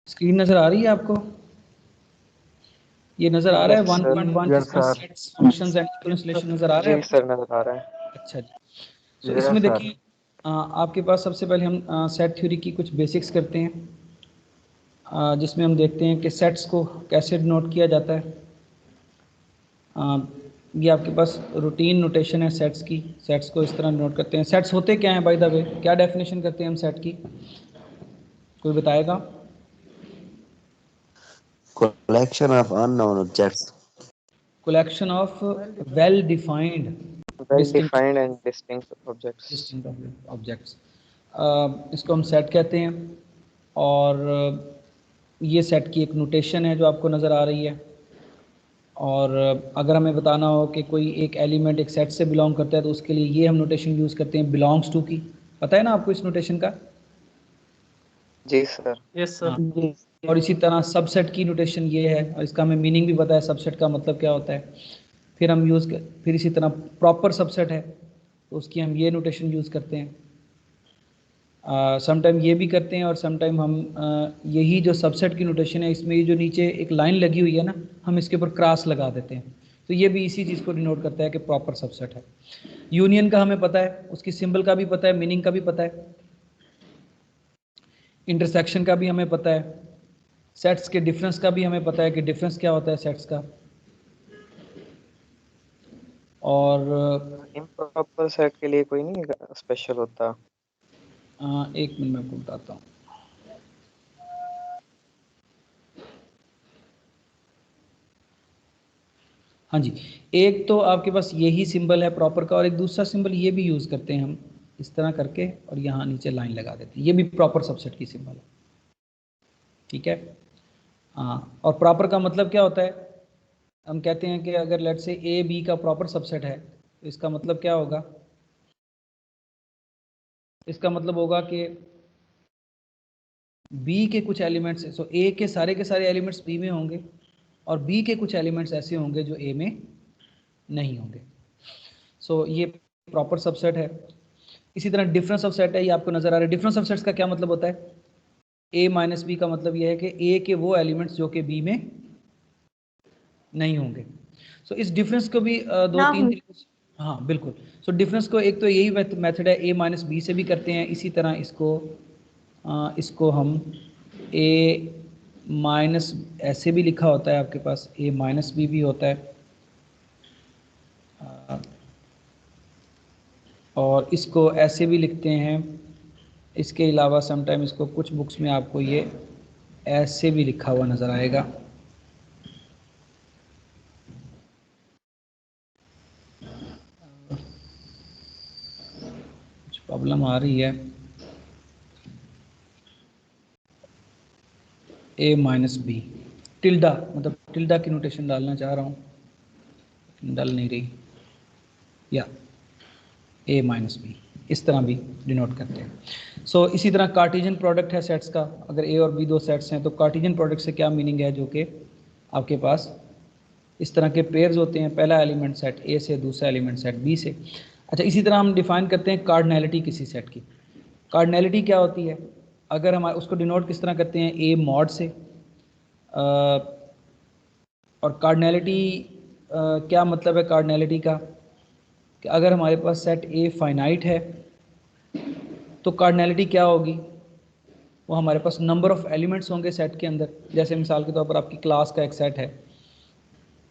Screen नजर आ रही है आपको? ये नजर आ रहा है 1.1 जिसमें सेट्स फंक्शंस एंड ट्रांसलेशन नजर आ रहा है? जी सर नजर आ रहा है। अच्छा जी। सो इसमें देखिए आपके पास सबसे पहले हम सेट थ्योरी की कुछ बेसिक्स करते हैं, जिसमें हम देखते हैं कि सेट्स को कैसे डिनोट किया जाता है। ये आपके पास रूटीन नोटेशन है सेट्स की। सेट्स को इस तरह नोट करते हैं। सेट्स होते क्या हैं बाय द वे? क्या डेफिनेशन करते हैं हम सेट की? कोई बताएगा? collection of unknown objects. Collection of well defined well defined and distinct objects. Distinct objects, इसको हम सेट कहते हैं। और ये सेट की एक नोटेशन है जो आपको नज़र आ रही है। और अगर हमें बताना हो कि कोई एक एलिमेंट एक सेट से बिलोंग करता है तो उसके लिए ये हम नोटेशन यूज़ करते हैं बिलोंग्स टू की। पता है ना आपको इस नोटेशन का? जी सर। Yes sir. हाँ। और इसी तरह सबसेट की नोटेशन ये है, और इसका हमें मीनिंग भी पता है सबसेट का मतलब क्या होता है। फिर इसी तरह प्रॉपर सबसेट है तो उसकी हम ये नोटेशन यूज़ करते हैं। समटाइम ये भी करते हैं, और समटाइम हम यही जो सबसेट की नोटेशन है इसमें ये जो नीचे एक लाइन लगी हुई है ना, हम इसके ऊपर क्रॉस लगा देते हैं। तो ये भी इसी चीज़ को डिनोट करता है कि प्रॉपर सबसेट है। यूनियन का हमें पता है, उसकी सिंबल का भी पता है, मीनिंग का भी पता है, इंटरसेक्शन का भी हमें पता है, सेट्स के डिफरेंस का भी हमें पता है कि डिफरेंस क्या होता है सेट्स का। और इम्प्रॉपर सेट के लिए कोई नहीं स्पेशल होता? एक मिनट में आपको बताता हूँ। हाँ जी, एक तो आपके पास यही सिंबल है प्रॉपर का, और एक दूसरा सिंबल ये भी यूज़ करते हैं हम इस तरह करके, और यहाँ नीचे लाइन लगा देते हैं। ये भी प्रॉपर सबसेट की सिंबल है, ठीक है। हाँ, और प्रॉपर का मतलब क्या होता है? हम कहते हैं कि अगर लेट से ए बी का प्रॉपर सबसेट है तो इसका मतलब क्या होगा? इसका मतलब होगा कि बी के कुछ एलिमेंट्स, सो ए के सारे एलिमेंट्स बी में होंगे, और बी के कुछ एलिमेंट्स ऐसे होंगे जो ए में नहीं होंगे। सो ये प्रॉपर सबसेट है। इसी तरह डिफरेंस सबसेट है, ये आपको नजर आ रहा है। डिफरेंस सबसेट्स का क्या मतलब होता है? ए माइनस बी का मतलब ये है कि ए के वो एलिमेंट्स जो कि बी में नहीं होंगे। सो इस डिफरेंस को भी दो तीन तरीके से, हाँ बिल्कुल। सो डिफरेंस को एक तो यही मेथड है, ए माइनस बी से भी करते हैं। इसी तरह इसको हम ए माइनस ऐसे भी लिखा होता है आपके पास, ए माइनस बी भी होता है। और इसको ऐसे भी लिखते हैं। इसके अलावा समटाइम इसको कुछ बुक्स में आपको ये ऐसे भी लिखा हुआ नज़र आएगा। कुछ प्रॉब्लम आ रही है। ए माइनस बी टिल्डा, मतलब टिल्डा की नोटेशन डालना चाह रहा हूँ, डाल नहीं रही, या ए माइनस बी इस तरह भी डिनोट करते हैं। सो इसी तरह कार्टेशियन प्रोडक्ट है सेट्स का। अगर ए और बी दो सेट्स हैं तो कार्टेशियन प्रोडक्ट से क्या मीनिंग है? जो कि आपके पास इस तरह के पेयर्स होते हैं, पहला एलिमेंट सेट ए से, दूसरा एलिमेंट सेट बी से। अच्छा, इसी तरह हम डिफाइन करते हैं कार्डनैलिटी किसी सेट की। कार्डनैलिटी क्या होती है? अगर हम उसको डिनोट किस तरह करते हैं? ए मॉड से। और कार्डनैलिटी क्या मतलब है कार्डनैलिटी का? कि अगर हमारे पास सेट ए फाइनाइट है तो कार्डनैलिटी क्या होगी? वो हमारे पास नंबर ऑफ़ एलिमेंट्स होंगे सेट के अंदर। जैसे मिसाल के तौर पर आपकी क्लास का एक सेट है,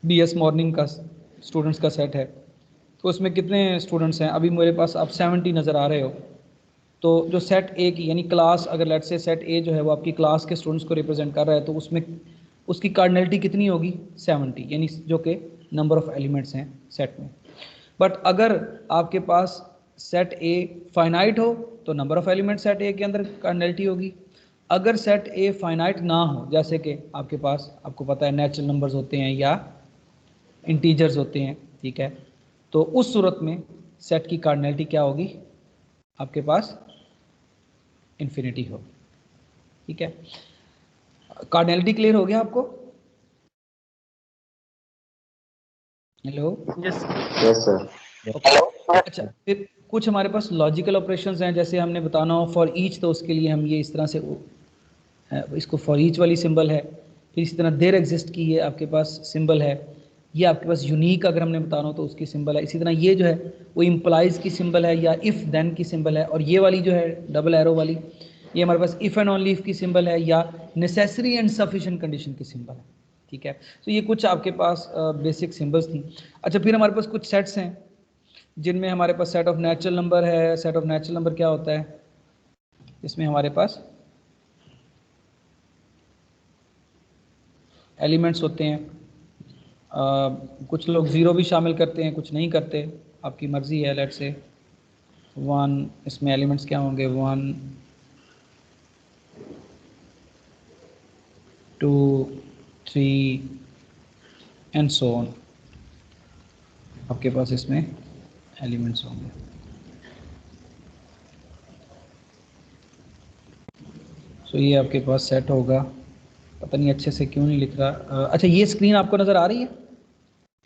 बीएस मॉर्निंग का स्टूडेंट्स का सेट है, तो उसमें कितने स्टूडेंट्स हैं? अभी मेरे पास आप 70 नज़र आ रहे हो। तो जो सेट ए की यानी क्लास, अगर लेट से सेट ए जो है वो आपकी क्लास के स्टूडेंट्स को रिप्रेजेंट कर रहा है, तो उसमें उसकी कार्डिनलिटी कितनी होगी? 70, यानी जो कि नंबर ऑफ़ एलिमेंट्स हैं सेट में। बट अगर आपके पास सेट ए फाइनाइट हो तो नंबर ऑफ़ एलिमेंट सेट ए के अंदर कार्डिनलिटी होगी। अगर सेट ए फाइनाइट ना हो, जैसे कि आपके पास, आपको पता है नेचुरल नंबर्स होते हैं या इंटीजर्स होते हैं, ठीक है, तो उस सूरत में सेट की कार्डिनलिटी क्या होगी? आपके पास इन्फिनिटी हो, ठीक है। कार्डिनलिटी क्लियर हो गया आपको? हेलो? Yes sir. अच्छा, फिर कुछ हमारे पास लॉजिकल ऑपरेशंस हैं, जैसे हमने बताना हो फॉर ईच, तो उसके लिए हम ये इस तरह से इसको फॉर ईच वाली सिंबल है। फिर इसी तरह देयर एग्जिस्ट की ये आपके पास सिंबल है, ये आपके पास यूनिक अगर हमने बताना हो तो उसकी सिंबल है। इसी तरह ये जो है वो इम्प्लाइज की सिंबल है या इफ़ देन की सिंबल है, और ये वाली जो है डबल एरो वाली ये हमारे पास इफ़ एंड ओनली इफ की सिंबल है या नेसेसरी एंड सफिशिएंट कंडीशन की सिंबल है। ठीक है, तो ये कुछ आपके पास बेसिक सिंबल्स थी। अच्छा, फिर हमारे पास कुछ सेट्स हैं जिनमें हमारे पास सेट ऑफ नेचुरल नंबर है। सेट ऑफ नेचुरल नंबर क्या होता है? इसमें हमारे पास एलिमेंट्स होते हैं, कुछ लोग ज़ीरो भी शामिल करते हैं, कुछ नहीं करते, आपकी मर्ज़ी है। लेट से 1, इसमें एलिमेंट्स क्या होंगे? 1 2 3 एंड सो ऑन, आपके पास इसमें एलिमेंट्स होंगे। सो ये आपके पास सेट होगा। पता नहीं अच्छे से क्यों नहीं लिख रहा। अच्छा, ये स्क्रीन आपको नज़र आ रही है?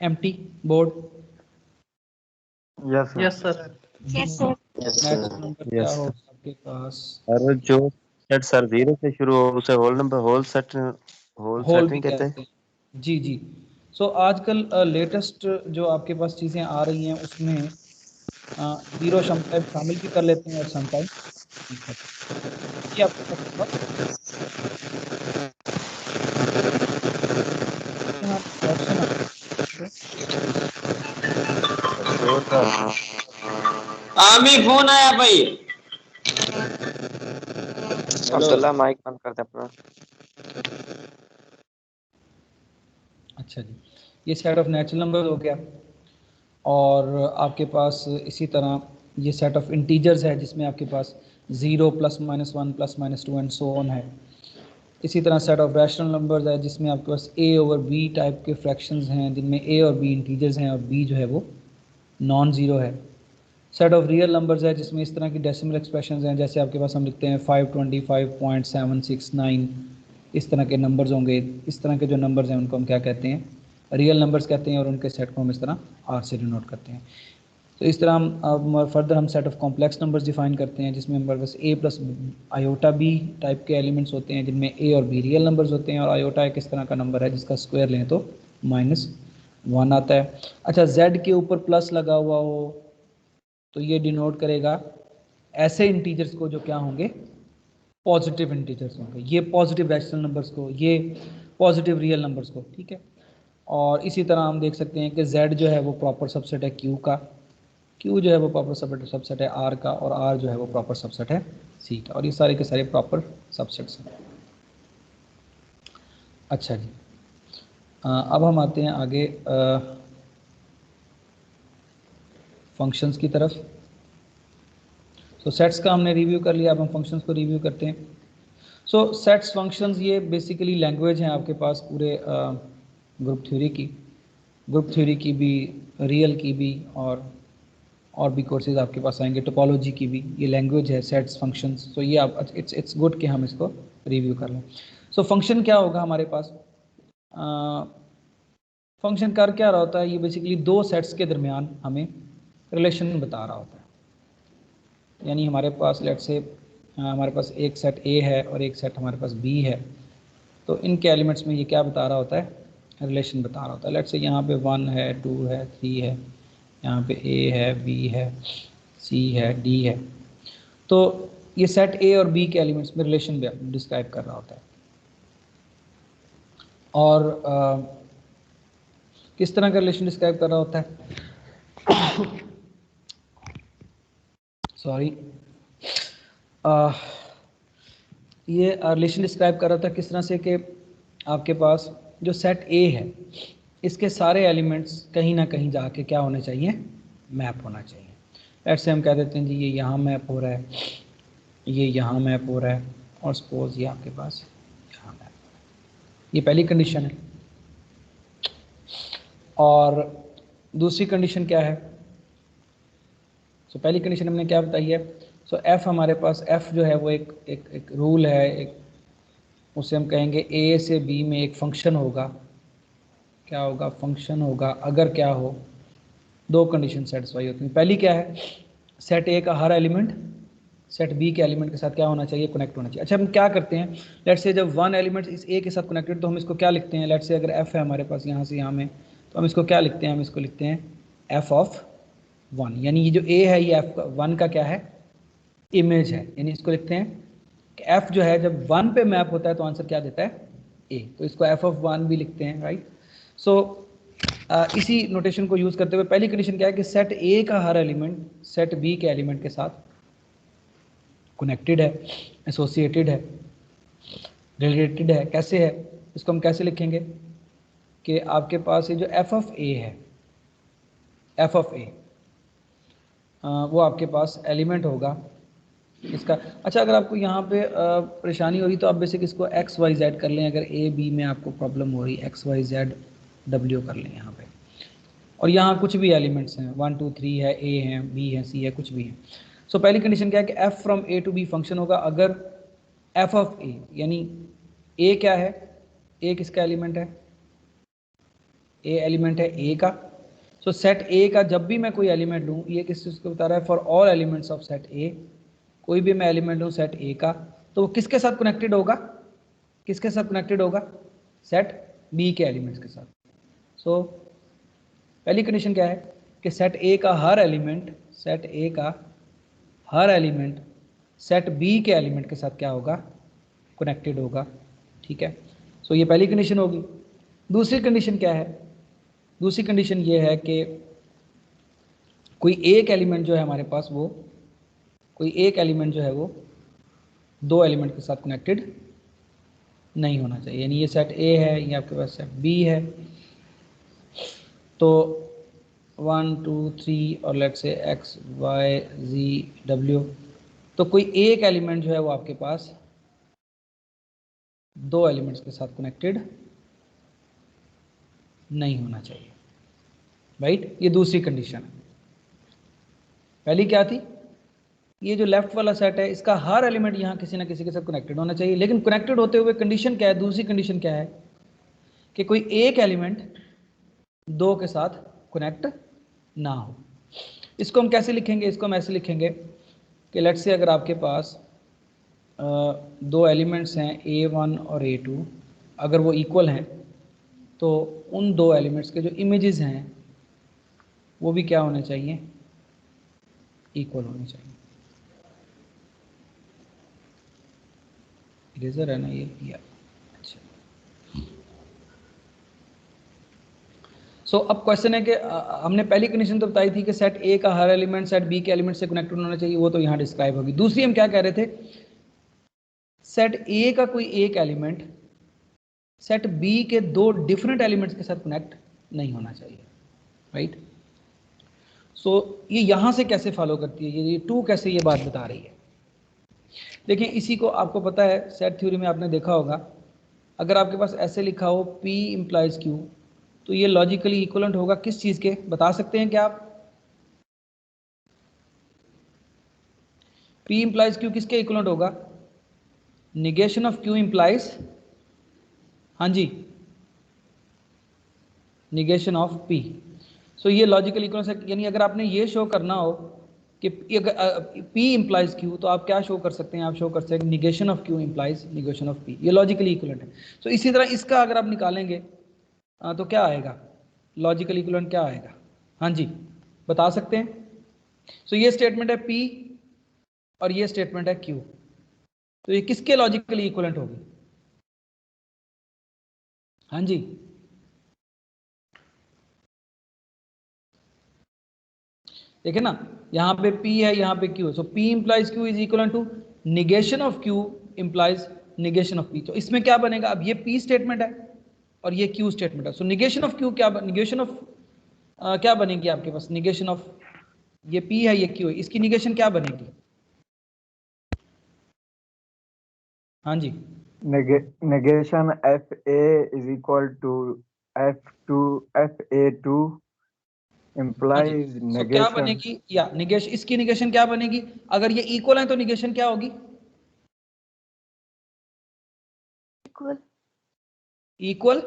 Empty board? Yes sir. Yes sir. Yes, net sir. Number क्या यस। होगा आपके पास? और जो सेट सर 0 से शुरू हो उसे whole number whole set whole भी नहीं कहते? कहते हैं। जी जी। सो आजकल लेटेस्ट जो आपके पास चीज़ें आ रही हैं उसमें ज़ीरो समटाइम शामिल भी कर लेते हैं और समटाइम नहीं करते। ये आपके पास होगा। यहाँ ऑप्शन आ आमी फोन आया भाई। अब्दुल्ला माइक बंद कर दे अपना। अच्छा जी, ये सेट ऑफ नेचुरल नंबर हो गया। और आपके पास इसी तरह ये सेट ऑफ इंटीजर्स है जिसमें आपके पास 0 +-1 +-2 एंड सो ऑन है। इसी तरह सेट ऑफ रैशनल नंबर्स है जिसमें आपके पास a ओवर b टाइप के फ्रैक्शंस हैं जिनमें a और b इंटीजर्स हैं और b जो है वो नॉन ज़ीरो है। सेट ऑफ रियल नंबर्स है जिसमें इस तरह की डेसिमल एक्सप्रेशंस हैं, जैसे आपके पास हम लिखते हैं 525.769, इस तरह के नंबर्स होंगे। इस तरह के जो नंबर्स हैं उनको हम क्या कहते हैं? रियल नंबर्स कहते हैं, और उनके सेट को हम इस तरह आर से डिनोट करते हैं। तो इस तरह हम फर्दर हम set of complex numbers define करते हैं जिसमें हमारे पास a plus iota b type के एलिमेंट्स होते हैं जिनमें a और b रियल नंबर्स होते हैं, और आयोटा एक इस तरह का नंबर है जिसका स्क्वायर लें तो -1 आता है। अच्छा, z के ऊपर प्लस लगा हुआ हो तो ये डिनोट करेगा ऐसे इंटीजर्स को जो क्या होंगे? पॉजिटिव इंटीजर्स होंगे। ये पॉजिटिव रैशनल नंबर्स को, ये पॉजिटिव रियल नंबर्स को। ठीक है, और इसी तरह हम देख सकते हैं कि z जो है वो प्रॉपर सबसेट है q का, q जो है वो प्रॉपर सबसेट है r का, और r जो है वो प्रॉपर सबसेट है c का, और ये सारे के सारे प्रॉपर सबसेट्स हैं। अच्छा जी, अब हम आते हैं आगे फंक्शंस की तरफ। तो सेट्स का हमने रिव्यू कर लिया, अब हम फंक्शंस को रिव्यू करते हैं। सो सेट्स फंक्शंस ये बेसिकली लैंग्वेज हैं आपके पास पूरे ग्रुप थ्योरी की, ग्रुप थ्योरी की भी, रियल की भी, और भी कोर्सेज आपके पास आएंगे, टोपोलॉजी की भी। ये लैंग्वेज है सेट्स फंक्शंस। तो ये आप इट्स गुड कि हम इसको रिव्यू कर लें। सो फंक्शन क्या होगा हमारे पास? फंक्शन कर क्या रहा होता है? ये बेसिकली दो सेट्स के दरमियान हमें रिलेशन बता रहा होता है। यानी हमारे पास लेट से हमारे पास एक सेट A है और एक सेट हमारे पास B है, तो इनके एलिमेंट्स में ये क्या बता रहा होता है? रिलेशन बता रहा होता है। लेट से यहाँ पे 1 है, 2 है, 3 है, यहाँ पे A है, B है, C है, D है। तो ये सेट A और B के एलिमेंट्स में रिलेशन डिस्क्राइब कर रहा होता है। और किस तरह का रिलेशन डिस्क्राइब कर रहा होता है? सॉरी, ये रिलेशन डिस्क्राइब कर रहा था किस तरह से कि आपके पास जो सेट A है इसके सारे एलिमेंट्स कहीं ना कहीं जाके क्या होने चाहिए? मैप होना चाहिए। ऐसे हम कह देते हैं जी ये यहाँ मैप हो रहा है, ये यहाँ मैप हो रहा है, और सपोज ये आपके पास यहाँ मैप हो रहा है। ये पहली कंडीशन है। और दूसरी कंडीशन क्या है? सो पहली कंडीशन हमने क्या बताई है? सो एफ़ हमारे पास, एफ़ जो है वो एक रूल है, एक उसे हम कहेंगे A से B में एक फंक्शन होगा। क्या होगा? फंक्शन होगा अगर क्या हो? दो कंडीशन सेटिस्फाई होती हैं। पहली क्या है? सेट A का हर एलिमेंट सेट बी के एलिमेंट के साथ क्या होना चाहिए, कनेक्ट होना चाहिए। अच्छा हम क्या करते हैं, लेट्स से जब वन एलिमेंट इस ए के साथ कनेक्टेड तो हम इसको क्या लिखते हैं, लेट्स से अगर एफ है हमारे पास यहाँ से यहाँ में, तो हम इसको क्या लिखते हैं, हम इसको लिखते हैं एफ ऑफ वन, यानी ये जो ए है ये एफ वन का क्या है, इमेज है, यानी इसको लिखते हैं कि एफ जो है जब वन पे मैप होता है तो आंसर क्या देता है, ए, तो इसको एफ ऑफ वन भी लिखते हैं, राइट। सो इसी नोटेशन को यूज करते हुए पहली कंडीशन क्या है कि सेट ए का हर एलिमेंट सेट बी के एलिमेंट के साथ कनेक्टेड है, एसोसिएटेड है, रिलेटेड है। कैसे है, इसको हम कैसे लिखेंगे कि आपके पास ये जो एफ ऑफ ए है, एफ ऑफ ए वो आपके पास एलिमेंट होगा इसका। अच्छा अगर आपको यहाँ पे परेशानी हो रही तो आप बेसिक इसको एक्स वाई जेड कर लें, अगर ए बी में आपको प्रॉब्लम हो रही, एक्स वाई जेड डब्ल्यू कर लें यहाँ पे, और यहाँ कुछ भी एलिमेंट्स हैं 1 2 3 है, ए है, बी है, सी है, कुछ भी है। सो पहली कंडीशन क्या है कि F from A to B function होगा अगर एफ ऑफ ए, यानी ए क्या है, ए किसका एलिमेंट है, ए एलिमेंट है ए का। सो सेट ए का जब भी मैं कोई एलिमेंट लूँ, ये किस चीज़ को बता रहा है, for all elements of set ए, कोई भी मैं एलिमेंट लूँ सेट ए का तो वो किसके साथ कनेक्टेड होगा, किसके साथ कनेक्टेड होगा, सेट बी के एलिमेंट्स के साथ। सो पहली कंडीशन क्या है कि सेट ए का हर एलिमेंट, सेट ए का हर एलिमेंट सेट बी के एलिमेंट के साथ क्या होगा, कनेक्टेड होगा, ठीक है। सो ये पहली कंडीशन होगी। दूसरी कंडीशन क्या है, दूसरी कंडीशन ये है कि कोई एक एलिमेंट जो है हमारे पास, वो कोई एक एलिमेंट जो है वो दो एलिमेंट के साथ कनेक्टेड नहीं होना चाहिए, यानी ये सेट ए है, ये आपके पास सेट बी है, तो 1 2 3 और let's say x Y ji W, तो कोई एक एलिमेंट जो है वो आपके पास दो एलिमेंट्स के साथ कनेक्टेड नहीं होना चाहिए, राइट। ये दूसरी कंडीशन है। पहली क्या थी, ये जो लेफ्ट वाला सेट है इसका हर एलिमेंट यहाँ किसी ना किसी के साथ कनेक्टेड होना चाहिए, लेकिन कनेक्टेड होते हुए कंडीशन क्या है, दूसरी कंडीशन क्या है कि कोई एक एलिमेंट दो के साथ कनेक्ट ना हो। इसको हम कैसे लिखेंगे, इसको हम ऐसे लिखेंगे कि लेट्स से अगर आपके पास दो एलिमेंट्स हैं A1 और A2, अगर वो इक्वल हैं तो उन दो एलिमेंट्स के जो इमेजेस हैं वो भी क्या होने चाहिए, इक्वल होने चाहिए। इरेजर है ना ये, या अच्छा। सो अब क्वेश्चन है कि हमने पहली कंडीशन तो बताई थी कि सेट ए का हर एलिमेंट सेट बी के एलिमेंट से कनेक्टेड होना चाहिए, वो तो यहाँ डिस्क्राइब होगी। दूसरी हम क्या कह रहे थे, सेट ए का कोई एक एलिमेंट सेट बी के दो डिफरेंट एलिमेंट्स के साथ कनेक्ट नहीं होना चाहिए, राइट। सो ये यहाँ से कैसे फॉलो करती है, ये टू कैसे ये बात बता रही है। देखिए इसी को आपको पता है, सेट थ्योरी में आपने देखा होगा, अगर आपके पास ऐसे लिखा हो P इम्प्लाइज Q, तो ये लॉजिकली इक्वलेंट होगा किस चीज़ के, बता सकते हैं क्या आप, P इम्प्लाइज Q किसके इक्वलेंट होगा, निगेशन ऑफ Q इम्प्लाइज, हाँ जी, निगेशन ऑफ P। सो ये लॉजिकल इक्वलेंस है, यानी अगर आपने ये शो करना हो कि P इम्प्लाइज Q, तो आप क्या शो कर सकते हैं, आप शो कर सकते हैं negation of Q implies negation of P, ये लॉजिकली इक्वलेंट है। सो इसी तरह इसका अगर आप निकालेंगे तो क्या आएगा, लॉजिकल इक्वलेंट क्या आएगा, हाँ जी बता सकते हैं। सो ये स्टेटमेंट है P और ये स्टेटमेंट है Q, तो ये किसके लॉजिकली इक्वलेंट होगी, हाँ जी देखिए ना, यहाँ पे P है, यहाँ पे Q है, so P implies Q is equal to negation of Q implies negation of P। तो इसमें क्या बनेगा, अब ये P स्टेटमेंट है और ये Q स्टेटमेंट है, सो निगेशन ऑफ Q क्या, निगेशन ऑफ क्या बनेगी आपके पास, निगेशन ऑफ ये P है ये Q है, इसकी निगेशन क्या बनेगी, हाँ जी negation FA is equal to FA2 implies सो क्या negation बनेगी, या निगेशन, इसकी निगेशन क्या बनेगी, अगर ये इक्वल है तो निगेशन क्या होगी, इक्वल, इक्वल,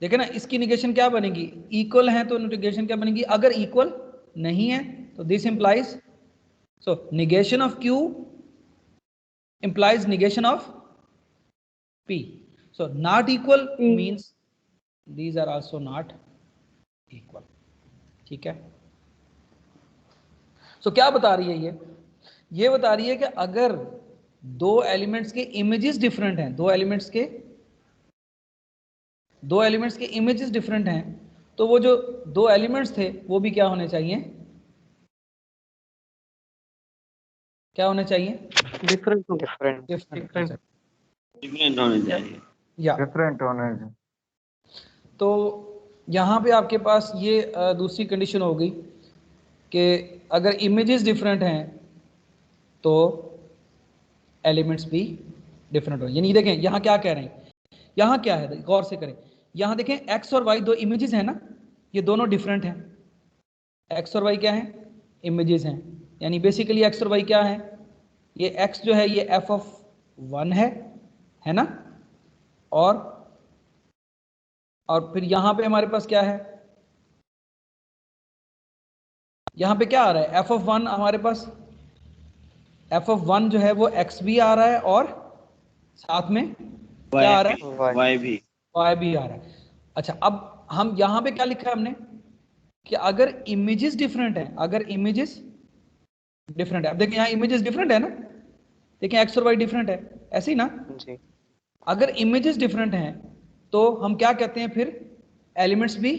देखे ना इसकी निगेशन क्या बनेगी, इक्वल है तो निगेशन क्या बनेगी, अगर इक्वल नहीं है तो this implies, so negation of Q implies negation of P. So not equal means these are also not equal. ठीक है. So क्या बता रही है ये बता रही है कि अगर दो एलिमेंट्स के इमेजेस डिफरेंट हैं, दो एलिमेंट्स के इमेजेस डिफरेंट हैं, तो वो जो दो एलिमेंट्स थे वो भी क्या होने चाहिए, क्या होने चाहिए, डिफरेंट डिफरेंट होने चाहिए। या डिफरेंट होने चाहिए। तो यहाँ पे आपके पास ये दूसरी कंडीशन हो गई कि अगर इमेजेस डिफरेंट हैं तो एलिमेंट्स भी डिफरेंट हो। यानी देखें यहाँ क्या कह रहे हैं, यहाँ क्या है, गौर से करें, यहाँ देखें एक्स और वाई दो इमेजेस हैं ना, ये दोनों डिफरेंट हैं। एक्स और वाई क्या है, इमेजेस हैं। यानी बेसिकली एक्स और वाई क्या है, ये एक्स जो है ये f(1) है ना, और फिर यहाँ पे हमारे पास क्या है, यहाँ पे क्या आ रहा है, f(1) हमारे पास f(1) जो है वो x भी आ रहा है और साथ में क्या आ रहा है, वाई भी y भी आ रहा है। अच्छा, अब हम यहाँ पे क्या लिखा है हमने कि अगर इमेजेस डिफरेंट है, अगर इमेजेस डिफरेंट है, अब देखिए यहाँ इमेजेस डिफरेंट है ना, देखिए एक्स और वाई डिफरेंट है, ऐसे ही ना जी। अगर इमेजेस डिफरेंट हैं तो हम क्या कहते हैं, फिर एलिमेंट्स भी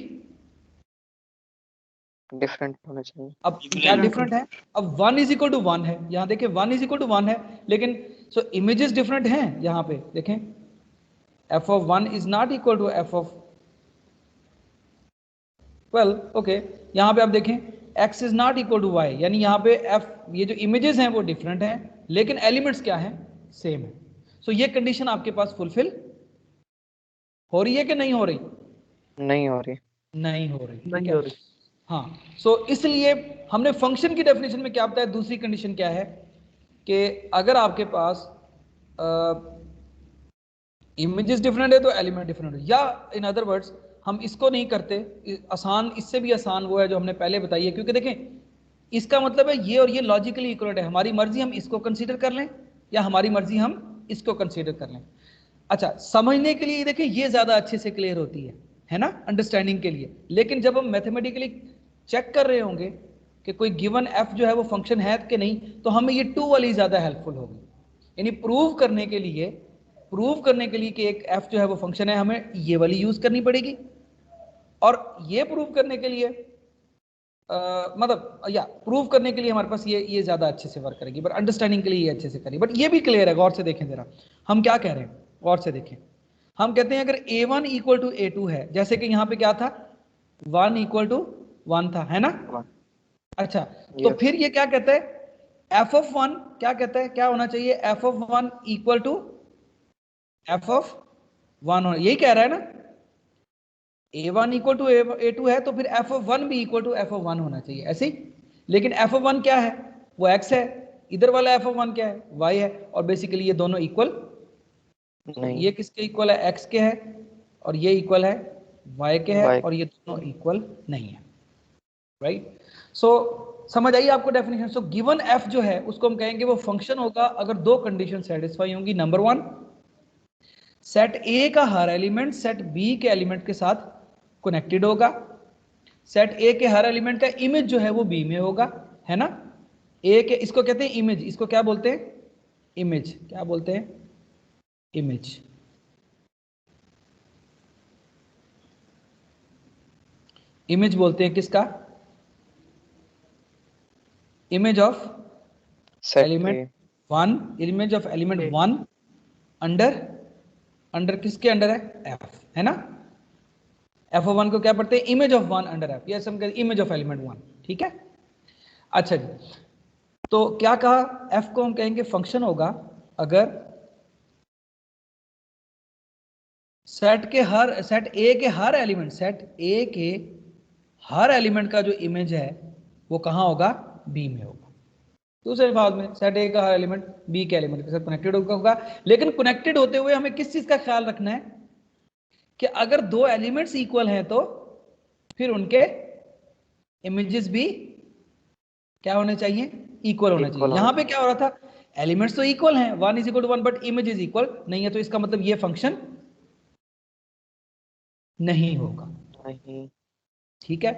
डिफरेंट होना चाहिए। अब क्या डिफरेंट है, अब 1 इज इक्वल टू 1 है, यहाँ देखें 1 इज इक्वल टू 1 है, लेकिन सो इमेजेस डिफरेंट हैं। यहाँ पे देखें f(1) is not equal to f(12). Okay, यहाँ पे आप देखें x is not equal to y, यानी यहाँ पे f, ये जो इमेजेस हैं वो डिफरेंट हैं लेकिन एलिमेंट्स क्या हैं, सेम है। सो ये कंडीशन आपके पास फुलफिल हो रही है कि नहीं हो रही, नहीं हो रही, नहीं हो रही, ठीक है। हाँ, सो इसलिए हमने फंक्शन की डेफिनेशन में क्या बताया, दूसरी कंडीशन क्या है कि अगर आपके पास इमेजेस डिफरेंट है तो एलिमेंट डिफरेंट है, या इन अदर वर्ड्स हम इसको नहीं करते, आसान, इससे भी आसान वो है जो हमने पहले बताई है, क्योंकि देखें इसका मतलब है ये और ये लॉजिकली इक्वलेंट है, हमारी मर्जी हम इसको कंसीडर कर लें या हमारी मर्जी हम इसको कंसीडर कर लें। अच्छा, समझने के लिए देखें ये ज़्यादा अच्छे से क्लियर होती है ना, अंडरस्टैंडिंग के लिए। लेकिन जब हम मैथमेटिकली चेक कर रहे होंगे कि कोई गिवन एफ जो है वो फंक्शन है कि नहीं, तो हमें ये 2 वाली ज़्यादा हेल्पफुल होगी। यानी प्रूव करने के लिए कि एक एफ जो है वो फंक्शन है, हमें ये वाली यूज़ करनी पड़ेगी, और ये प्रूव करने के लिए प्रूव करने के लिए हमारे पास ये ज़्यादा अच्छे से वर्क करेगी, बट अंडरस्टैंडिंग के लिए ये अच्छे से करेगी। बट ये भी क्लियर है, गौर से देखें ज़रा, हम क्या कह रहे हैं, गौर से देखें। हम कहते हैं अगर a1 इक्वल टू a2 है, जैसे कि यहाँ पे क्या था, 1 इक्वल टू 1 था, है ना। अच्छा, तो फिर ये क्या कहता है, f(1) क्या कहता है, क्या होना चाहिए, f(1) इक्वल टू f(1) यही कह रहा है ना। a1 इक्वल टू a2 है तो फिर f(1) भी इक्वल टू f(1) होना चाहिए, ऐसे ही। लेकिन f(1) क्या है, वो x है, इधर वाला f(1) क्या है, y है, और बेसिकली ये दोनों इक्वल नहीं, ये किसके इक्वल है, x के है, और ये इक्वल है y के है, और ये दोनों इक्वल नहीं है, राइट। सो समझ आइए आपको डेफिनेशन। सो गिवन f जो है उसको हम कहेंगे वो फंक्शन होगा अगर दो कंडीशन सेटिस्फाई होंगी। नंबर 1, सेट A का हर एलिमेंट सेट B के एलिमेंट के साथ कनेक्टेड होगा, सेट A के हर एलिमेंट का इमेज जो है वो B में होगा, है ना। A के, इसको कहते हैं इमेज, इसको क्या बोलते हैं, इमेज, क्या बोलते हैं, इमेज। इमेज बोलते हैं किसका, image of element 1, image of element 1 under किसके अंडर है, F, है ना। f(1) को क्या पढ़ते हैं, image of 1 under F, yes हम कहते हैं इमेज ऑफ एलिमेंट 1, ठीक है। अच्छा जी, तो क्या कहा, F को हम कहेंगे फंक्शन होगा अगर सेट A के हर एलिमेंट का जो इमेज है वो कहाँ होगा, B में होगा। दूसरे अल्फाज में सेट A का हर एलिमेंट B के एलिमेंट के साथ कनेक्टेड होगा। लेकिन कनेक्टेड होते हुए हमें किस चीज का ख्याल रखना है कि अगर दो एलिमेंट्स इक्वल हैं तो फिर उनके इमेजेस भी क्या होने चाहिए, इक्वल होने Equal चाहिए। यहाँ होने पे क्या हो रहा था, एलिमेंट्स तो इक्वल हैं, 1 is equal to 1, but image is equal नहीं है, तो इसका मतलब ये फंक्शन नहीं होगा। नहीं। ठीक है,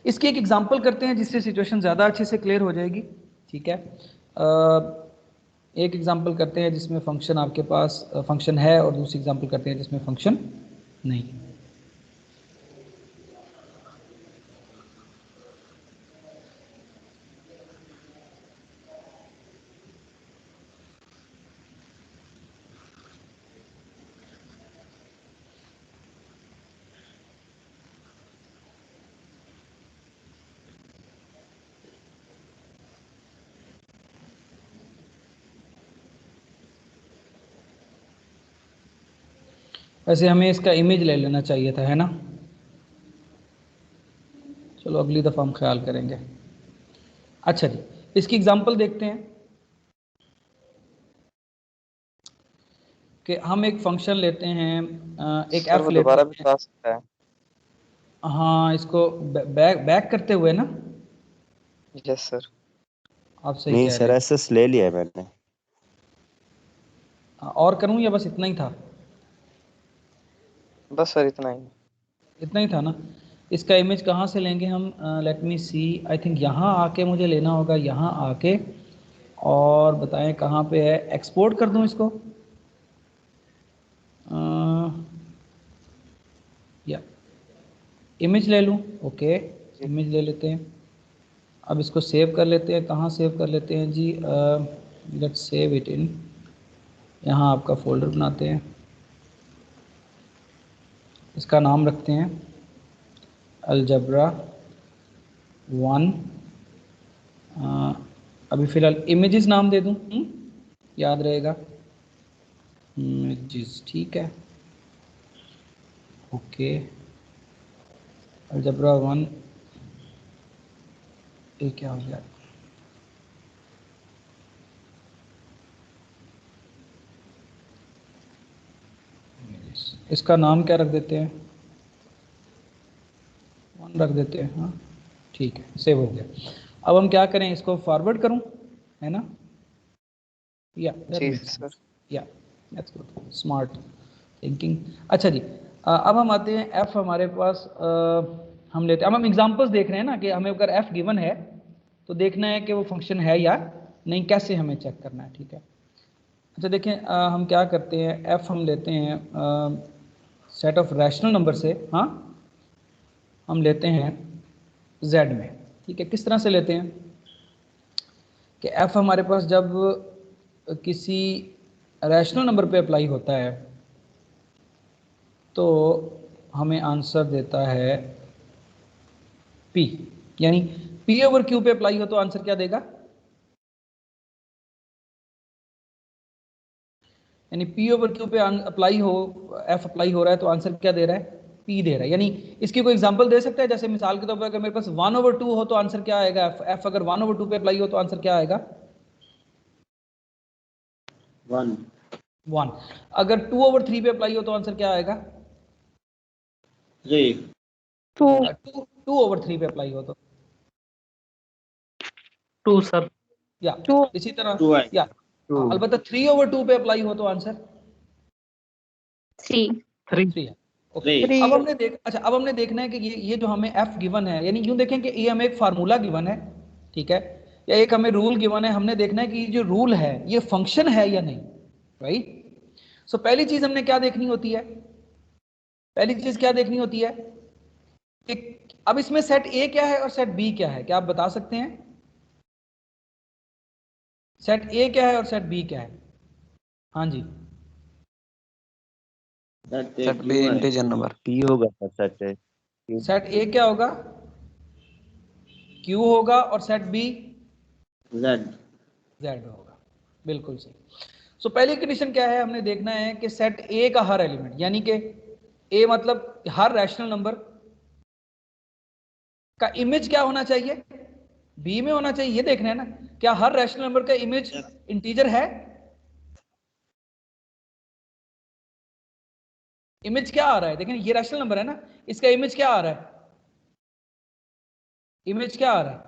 इसकी एक एग्जांपल करते हैं जिससे सिचुएशन ज़्यादा अच्छे से क्लियर हो जाएगी। ठीक है, एक एग्जांपल करते हैं जिसमें फंक्शन आपके पास फंक्शन है, और दूसरी एग्जांपल करते हैं जिसमें फंक्शन नहीं है। वैसे हमें इसका इमेज ले लेना चाहिए था, है ना। चलो अगली दफ़ा हम ख्याल करेंगे। अच्छा जी, इसकी एग्जांपल देखते हैं कि हम एक फंक्शन लेते हैं, एक सर एफ वो लेते दोबारा भी हैं। बता सकता है? हाँ, इसको बैक करते हुए ना, यस सर। आप सही नहीं कह सर, रहे एसएस ले लिया है मैंने। हैं। और करूँ या बस इतना ही था, बस सर इतना ही। इतना ही था ना। इसका इमेज कहाँ से लेंगे हम, let me C, I think यहाँ आके मुझे लेना होगा, यहाँ आके, और बताएं कहाँ पे है, एक्सपोर्ट कर दूँ इसको, या इमेज ले लूँ, ओके इमेज ले लेते हैं। अब इसको सेव कर लेते हैं, कहाँ सेव कर लेते हैं जी, लेट्स सेव इट इन, यहाँ आपका फोल्डर बनाते हैं, इसका नाम रखते हैं अलजबरा 1। अभी फ़िलहाल इमेजेस नाम दे दूँ, याद रहेगा, इमेजेस, ठीक है, ओके अलजबरा 1, ये क्या हो गया, इसका नाम क्या रख देते हैं, 1 रख देते हैं, हाँ ठीक है, सेव हो गया। अब हम क्या करें, इसको फॉरवर्ड करूं, है ना, या दैट जी makes sir. Sense, yeah that's good, smart thinking. अच्छा जी, अब हम आते हैं एफ हमारे पास, हम लेते हैं, अब हम एग्जांपल्स देख रहे हैं ना कि हमें अगर एफ गिवन है तो देखना है कि वो फंक्शन है या नहीं, कैसे हमें चेक करना है। ठीक है, अच्छा देखें, हम क्या करते हैं, एफ हम लेते हैं सेट ऑफ रैशनल नंबर से, हाँ हम लेते हैं z में। ठीक है, किस तरह से लेते हैं कि f हमारे पास जब किसी रैशनल नंबर पे अप्लाई होता है तो हमें आंसर देता है p, यानी p ओवर q पे अप्लाई हो तो आंसर क्या देगा, यानी p ओवर q पे अप्लाई हो, f अप्लाई हो रहा है तो आंसर क्या दे रहा है, p दे रहा है। यानी इसकी कोई एग्जांपल दे सकता है, जैसे मिसाल के तौर पर अगर मेरे पास 1/2 हो तो आंसर क्या आएगा, f अगर 1/2 पे अप्लाई हो तो आंसर क्या आएगा, 1। अगर 2/3 पे अप्लाई हो तो आंसर क्या आएगा, 3 2/3 पे अप्लाई हो तो 2 सर। या इसी तरह 2 है। या अलबत्ता 3/2 पे अप्लाई हो तो आंसर 3 3 है। ओके, 3 अब हमने अच्छा अब हमने देखना है कि ये जो हमें एफ गिवन है, यानी यूं देखें कि ये हमें एक फार्मूला गिवन है, ठीक है, या एक हमें रूल गिवन है, हमने देखना है कि ये जो रूल है ये फंक्शन है या नहीं, राइट। सो पहली चीज हमने क्या देखनी होती है, पहली चीज क्या देखनी होती है कि अब इसमें सेट ए क्या है और सेट बी क्या है, क्या आप बता सकते हैं, सेट ए क्या है और सेट बी क्या है, हाँ जी, set B integer number. P होगा सर, सच है। सेट ए क्या होगा, क्यू होगा, और सेट बी Z जेड होगा, बिल्कुल सही। सो पहली कंडीशन क्या है, हमने देखना है कि सेट ए का हर एलिमेंट, यानी कि ए मतलब हर रैशनल नंबर का इमेज क्या होना चाहिए, बी में होना चाहिए, ये देखना है ना, क्या हर रैशनल नंबर का इमेज इंटीजर है, इमेज क्या आ रहा है, देखें ये रैशनल नंबर है ना, इसका इमेज क्या आ रहा है, इमेज क्या आ रहा है,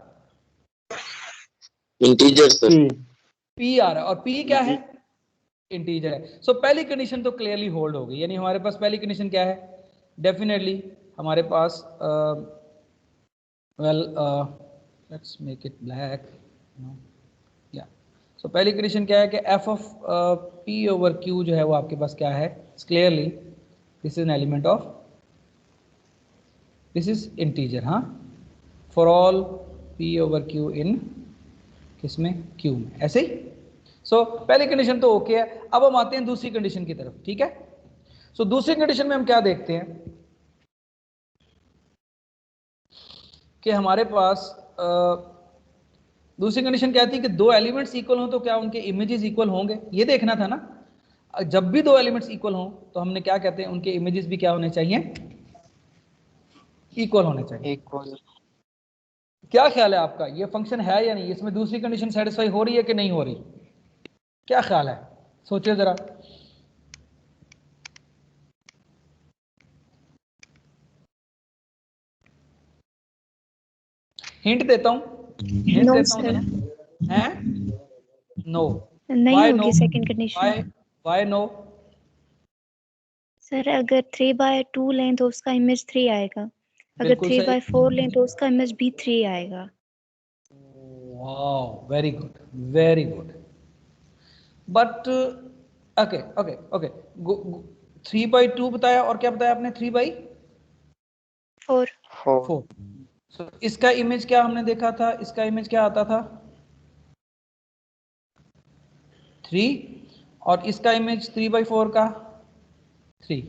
इंटीजर सर। पी आ रहा है, और पी क्या है? इंटीजर है। सो पहली कंडीशन तो क्लियरली होल्ड हो गई, यानी हमारे पास पहली कंडीशन क्या है? डेफिनेटली हमारे पास well let's make it black, या सो पहली कंडीशन क्या है कि F of P over Q जो है वो आपके पास क्या है? Clearly this is an element of, this is integer, हाँ, for all P over Q in किसमें? क्यू में, ऐसे ही। सो पहली कंडीशन तो ओके है। अब हम आते हैं दूसरी कंडीशन की तरफ, ठीक है? सो दूसरी कंडीशन में हम क्या देखते हैं कि हमारे पास दूसरी कंडीशन क्या थी कि दो एलिमेंट्स इक्वल हो तो क्या उनके इमेजेस इक्वल होंगे? ये देखना था ना। जब भी दो एलिमेंट्स इक्वल हो तो हमने क्या कहते हैं, उनके इमेजेस भी क्या होने चाहिए? इक्वल होने चाहिए। इक्वल। क्या ख्याल है आपका, ये फंक्शन है या नहीं? इसमें दूसरी कंडीशन सेटिस्फाई हो रही है कि नहीं हो रही? क्या ख्याल है, सोचिए जरा। हिंट देता हूं, हिंट No, देता हूं sir. जरा। हैं? नो। नहीं व्हाई होगी no? Second condition. Why no? Sir अगर 3/2 लें तो उसका इमेज 3 आएगा, अगर बिल्कुल सही। 3/4 लें तो उसका इमेज भी 3 आएगा। Wow, very good, very good. But okay okay okay, 3/2 बताया, और क्या बताया आपने? 4। 3/4। सो इसका इमेज क्या हमने देखा था? इसका इमेज क्या आता था? 3, और इसका इमेज 3/4 का 3।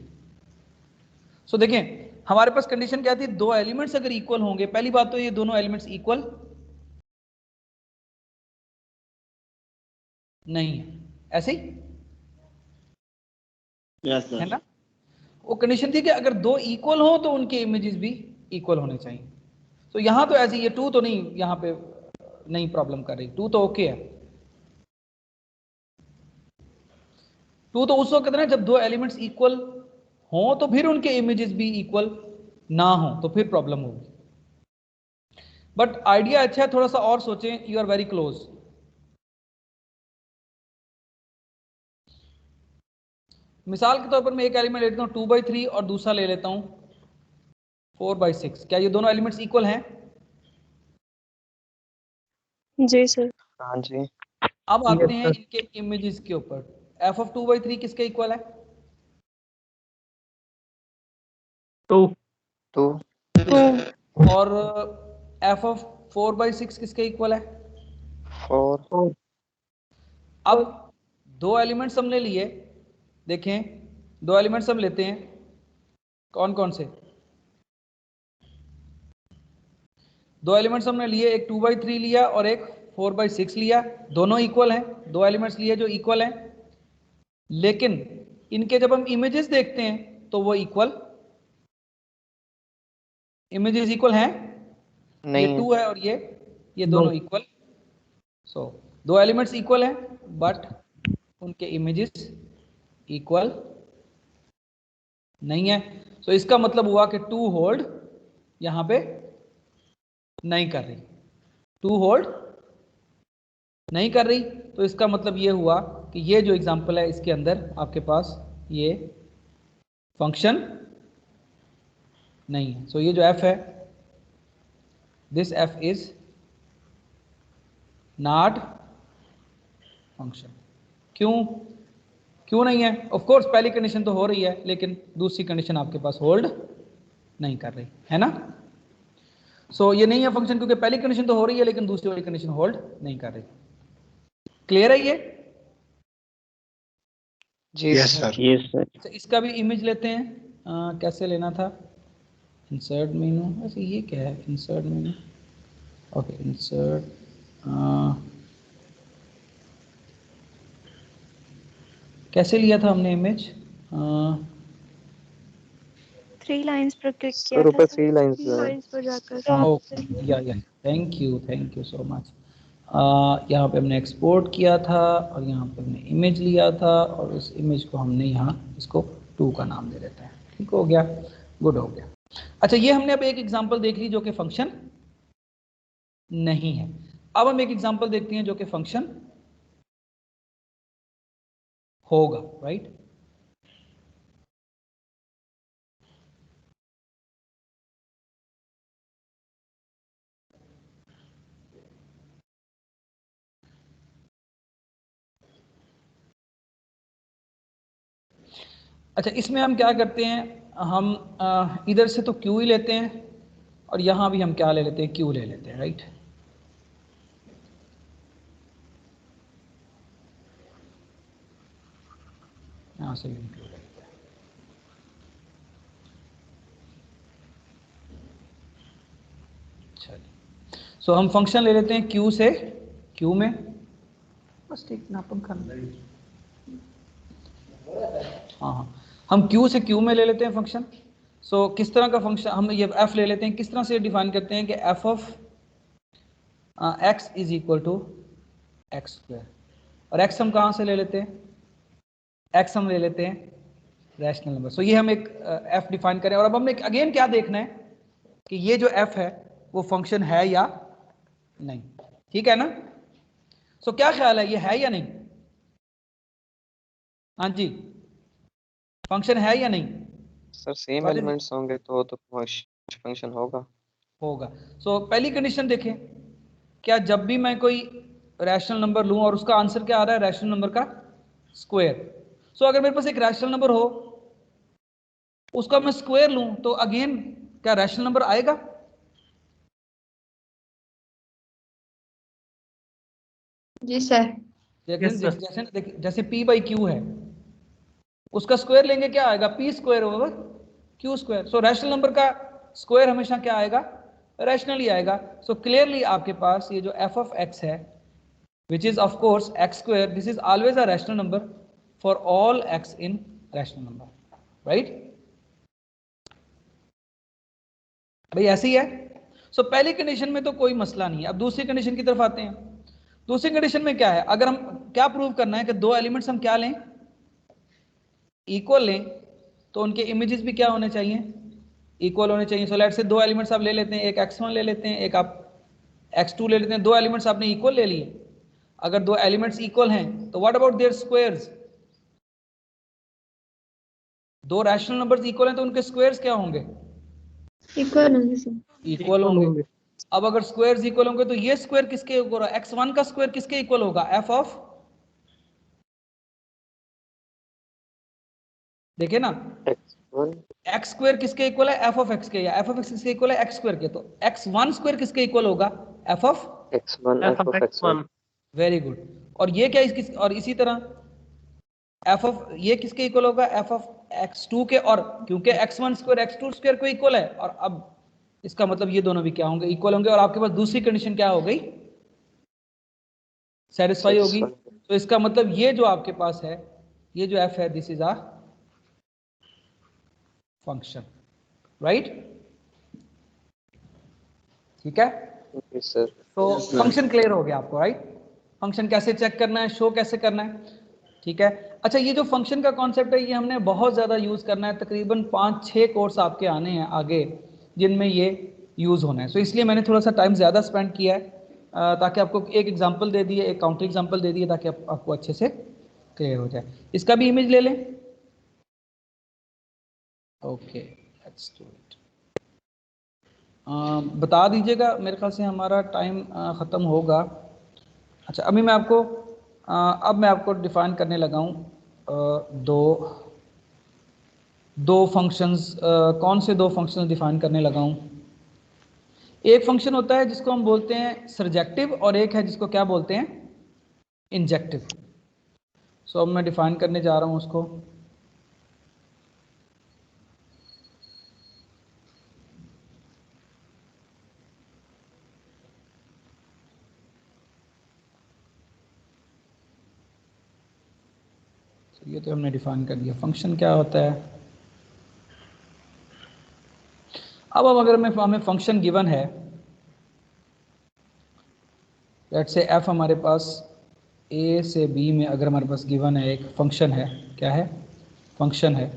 सो देखें हमारे पास कंडीशन क्या थी? दो एलिमेंट्स अगर इक्वल होंगे, पहली बात तो ये दोनों एलिमेंट्स इक्वल नहीं है, ऐसे ही यस है सर। ना। वो कंडीशन थी कि अगर दो इक्वल हो तो उनके इमेजेस भी इक्वल होने चाहिए। तो यहां तो ऐसे, ये 2 तो नहीं, यहां पे नहीं प्रॉब्लम कर रही, 2 तो ओके है। 2 तो उस वक्त है ना जब दो एलिमेंट्स इक्वल हो तो फिर उनके इमेजेस भी इक्वल ना हो तो फिर प्रॉब्लम होगी। बट आइडिया अच्छा है, थोड़ा सा और सोचें, यू आर वेरी क्लोज। मिसाल के तौर पर मैं एक एलिमेंट लेता हूं 2/3 और दूसरा ले लेता हूं 4/6। क्या ये दोनों एलिमेंट्स इक्वल हैं? जी सर। हाँ जी। अब आते हैं इनके इमेजेस के ऊपर। एफ ऑफ 2/3 किसके इक्वल है? 2 और एफ ऑफ 4/6 किसके इक्वल है? 4। अब दो एलिमेंट्स हमने लिए, देखें दो एलिमेंट्स हम लेते हैं, कौन कौन से? दो एलिमेंट्स हमने लिए, एक 2/3 लिया और एक 4/6 लिया। दोनों इक्वल हैं, दो एलिमेंट्स लिए जो इक्वल हैं, लेकिन इनके जब हम इमेजेस देखते हैं तो वो इक्वल, इमेजेस इक्वल हैं। ये नहीं है। 2 है और ये दोनों इक्वल। सो दो एलिमेंट्स इक्वल हैं बट उनके इमेजेस इक्वल नहीं है। सो इसका मतलब हुआ कि 2 होल्ड यहां पे नहीं कर रही, 2 होल्ड नहीं कर रही। तो इसका मतलब ये हुआ कि ये जो एग्जांपल है इसके अंदर आपके पास ये फंक्शन नहीं है। सो ये जो एफ है, this F is not function. क्यों नहीं है? ऑफ कोर्स पहली कंडीशन तो हो रही है लेकिन दूसरी कंडीशन आपके पास होल्ड नहीं कर रही है ना। सो ये नहीं है फंक्शन क्योंकि पहली कंडीशन तो हो रही है लेकिन दूसरी वाली कंडीशन होल्ड नहीं कर रही। क्लियर है ये? जी सर। Yes sir. तो इसका भी इमेज लेते हैं। कैसे लेना था? इंसर्ट मेनू, वैसे ये क्या है? इंसर्ट मेनू, ओके इंसर्ट, कैसे लिया था हमने इमेज? 3 लाइंस पर क्लिक किया सर था ऊपर सर। 3 लाइंस 3 लाइंस पर जाकर। ओके, या थैंक यू सो मच। यहाँ पे हमने एक्सपोर्ट किया था और यहाँ पे हमने इमेज लिया था और उस इमेज को हमने यहाँ इसको 2 का नाम दे देते हैं। ठीक हो गया, गुड हो गया। अच्छा, ये हमने अब एक एग्जांपल देख ली जो कि फंक्शन नहीं है। अब हम एक एग्जांपल देखते हैं जो कि फंक्शन होगा, राइट। अच्छा, इसमें हम क्या करते हैं, हम इधर से तो क्यू ही लेते हैं और यहाँ भी हम क्या ले लेते हैं, क्यू ले लेते हैं, राइट। यहाँ से भी क्यू ले लेते हैं। चलिए, सो हम फंक्शन ले लेते हैं क्यू से क्यू में, बस ठीक नापन करना। हाँ, हम क्यू से क्यू में ले लेते हैं फंक्शन। सो किस तरह का फंक्शन, हम ये एफ ले लेते हैं, किस तरह से डिफाइन करते हैं कि F of x is equal to x square, और एक्स हम कहाँ से ले लेते हैं, एक्स हम ले लेते हैं रैशनल नंबर। सो ये हम एक एफ डिफाइन करें, और अब हमें अगेन क्या देखना है कि ये जो एफ है वो फंक्शन है या नहीं, ठीक है ना। सो क्या ख्याल है, ये है या नहीं, हाँ जी, फंक्शन है या नहीं सर सेम एलिमेंट्स होंगे तो फंक्शन होगा। सो पहली कंडीशन देखें, क्या जब भी मैं कोई रैशनल नंबर लूं और उसका आंसर क्या आ रहा है, रैशनल नंबर का स्क्वायर। सो अगर मेरे पास एक रैशनल नंबर हो, उसका मैं स्क्वायर लूं, तो अगेन क्या रैशनल नंबर आएगा, जी सर। जैसे p बाई क्यू है, उसका स्क्वायर लेंगे क्या आएगा, p square over q square. सो रैशनल नंबर का स्क्वायर हमेशा क्या आएगा, रैशनल ही आएगा। सो क्लियरली आपके पास ये जो f ऑफ x है, which is of course x square, this is always a rational number for all x in rational number, right। भाई ऐसे ही है। सो पहली कंडीशन में तो कोई मसला नहीं है। अब दूसरी कंडीशन की तरफ आते हैं। दूसरी कंडीशन में क्या है, अगर हम क्या प्रूव करना है कि दो एलिमेंट्स हम क्या लें, इक्वल लें, तो उनके इमेजेस भी क्या होने चाहिए, इक्वल होने चाहिए। सो लेट्स से दो एलिमेंट्स आप ले लेते हैं, एक x1 ले लेते हैं, एक आप x2 ले लेते हैं, दो एलिमेंट्स आपने इक्वल ले लिए। अगर दो एलिमेंट्स इक्वल हैं तो व्हाट अबाउट देयर स्क्वायर्स, दो रैशनल नंबर्स इक्वल हैं तो उनके स्क्वायर्स क्या होंगे, इक्वल होंगे सर। इक्वल होंगे। अब अगर स्क्वायर्स इक्वल होंगे तो ये स्क्वायर किसके इक्वल होगा, x1 का स्क्वायर किसके इक्वल होगा, f ऑफ, देखिए ना, x स्क्वायर किसके इक्वल है, f ऑफ x के, या f ऑफ x किसके इक्वल है, x स्क्वायर के। तो x1 स्क्वायर किसके इक्वल होगा, f of x1 very good. और ये क्या इसकी, और इसी तरह f ऑफ ये किसके इक्वल होगा, f ऑफ x2 के, और क्योंकि x1 स्क्वायर x2 स्क्वायर को इक्वल है, और अब इसका मतलब ये दोनों भी क्या होंगे, इक्वल होंगे। और आपके पास दूसरी कंडीशन क्या हो गई, सेटिस्फाई होगी। तो इसका मतलब ये जो आपके पास है, ये जो f है, this is a function, right, ठीक है। तो फंक्शन क्लियर हो गया आपको, राइट। फंक्शन कैसे चेक करना है, शो कैसे करना है, ठीक है। अच्छा, ये जो फंक्शन का कॉन्सेप्ट है, ये हमने बहुत ज़्यादा यूज़ करना है, तकरीबन 5-6 कोर्स आपके आने हैं आगे जिनमें ये यूज़ होना है। सो इसलिए मैंने थोड़ा सा टाइम ज़्यादा स्पेंड किया है, ताकि आपको एक एग्जांपल दे दिए, एक काउंटर एग्जांपल दे दिए, ताकि आपको अच्छे से क्लियर हो जाए। इसका भी इमेज ले लें, ओके लेट्स डू इट। बता दीजिएगा, मेरे ख्याल से हमारा टाइम ख़त्म होगा। अच्छा, अभी मैं आपको अब मैं आपको डिफ़ाइन करने लगा हूँ दो फंक्शंस। कौन से दो फंक्शंस डिफ़ाइन करने लगा हूँ। एक फंक्शन होता है जिसको हम बोलते हैं सरजेक्टिव, और एक है जिसको क्या बोलते हैं, इंजेक्टिव। सो अब मैं डिफ़ाइन करने जा रहा हूँ उसको। ये तो हमने डिफाइन कर दिया फंक्शन क्या होता है। अब अगर हमें फंक्शन गिवन है, लेट्स से f हमारे पास a से b में अगर हमारे पास गिवन है, एक फंक्शन है, क्या है, फंक्शन है,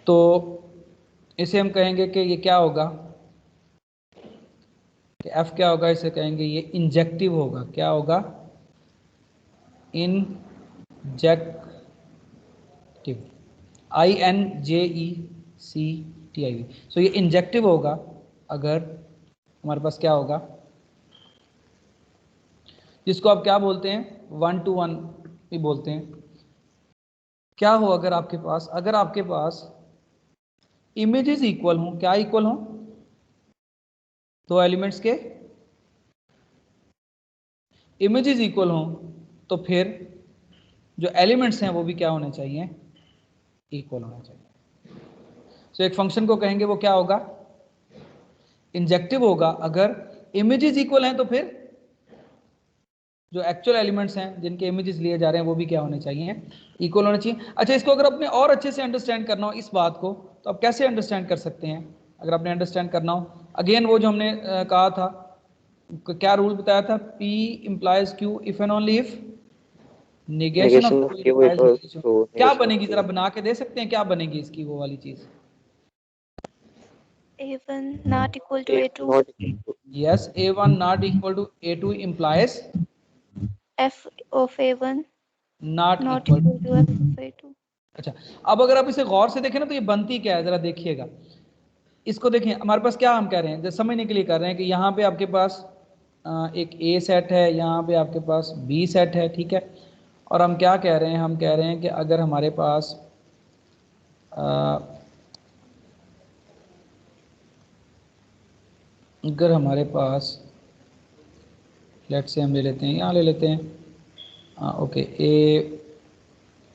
तो इसे हम कहेंगे कि ये क्या होगा, कि एफ क्या होगा, इसे कहेंगे ये इंजेक्टिव होगा। क्या होगा? Injective, INJECTIV। सो ये इंजेक्टिव होगा अगर हमारे पास क्या होगा, जिसको आप क्या बोलते हैं, 1 to 1 भी बोलते हैं। क्या हो अगर आपके पास इमेजेस इक्वल हों, क्या इक्वल हों, दो एलिमेंट्स के इमेजेस इक्वल हों, तो फिर जो एलिमेंट्स हैं वो भी क्या होने चाहिए, इक्वल होना चाहिए। सो एक फंक्शन को कहेंगे वो क्या होगा, इंजेक्टिव होगा अगर इमेजेस इक्वल हैं, तो फिर जो एक्चुअल एलिमेंट्स हैं जिनके इमेजेस लिए जा रहे हैं वो भी क्या होने चाहिए, इक्वल होने चाहिए। अच्छा, इसको अगर अपने और अच्छे से अंडरस्टैंड करना हो इस बात को, तो आप कैसे अंडरस्टैंड कर सकते हैं? अगर आपने अंडरस्टैंड करना हो, अगेन वो जो हमने कहा था, क्या रूल बताया था, P implies Q if and only if negation of Negation of Q Q implies equals negation। to क्या negation of बनेगी, Q। जरा बना के दे सकते हैं, क्या बनेगी इसकी वो वाली चीज? A1 not equal to A A2, not equal to Yes, A1 not equal to A2 implies F of A1 not not equal equal to F of A2। अच्छा, अब अगर आप इसे गौर से देखें ना, तो ये बनती क्या है, जरा देखिएगा इसको। देखें हमारे पास क्या हम कह रहे हैं, जैसे समझने के लिए कर रहे हैं कि यहाँ पे आपके पास एक A सेट है, यहाँ पे आपके पास B सेट है, ठीक है। और हम क्या कह रहे हैं, हम कह रहे हैं कि अगर हमारे पास लेट से हम ले लेते हैं, यहाँ ले लेते हैं, ओके,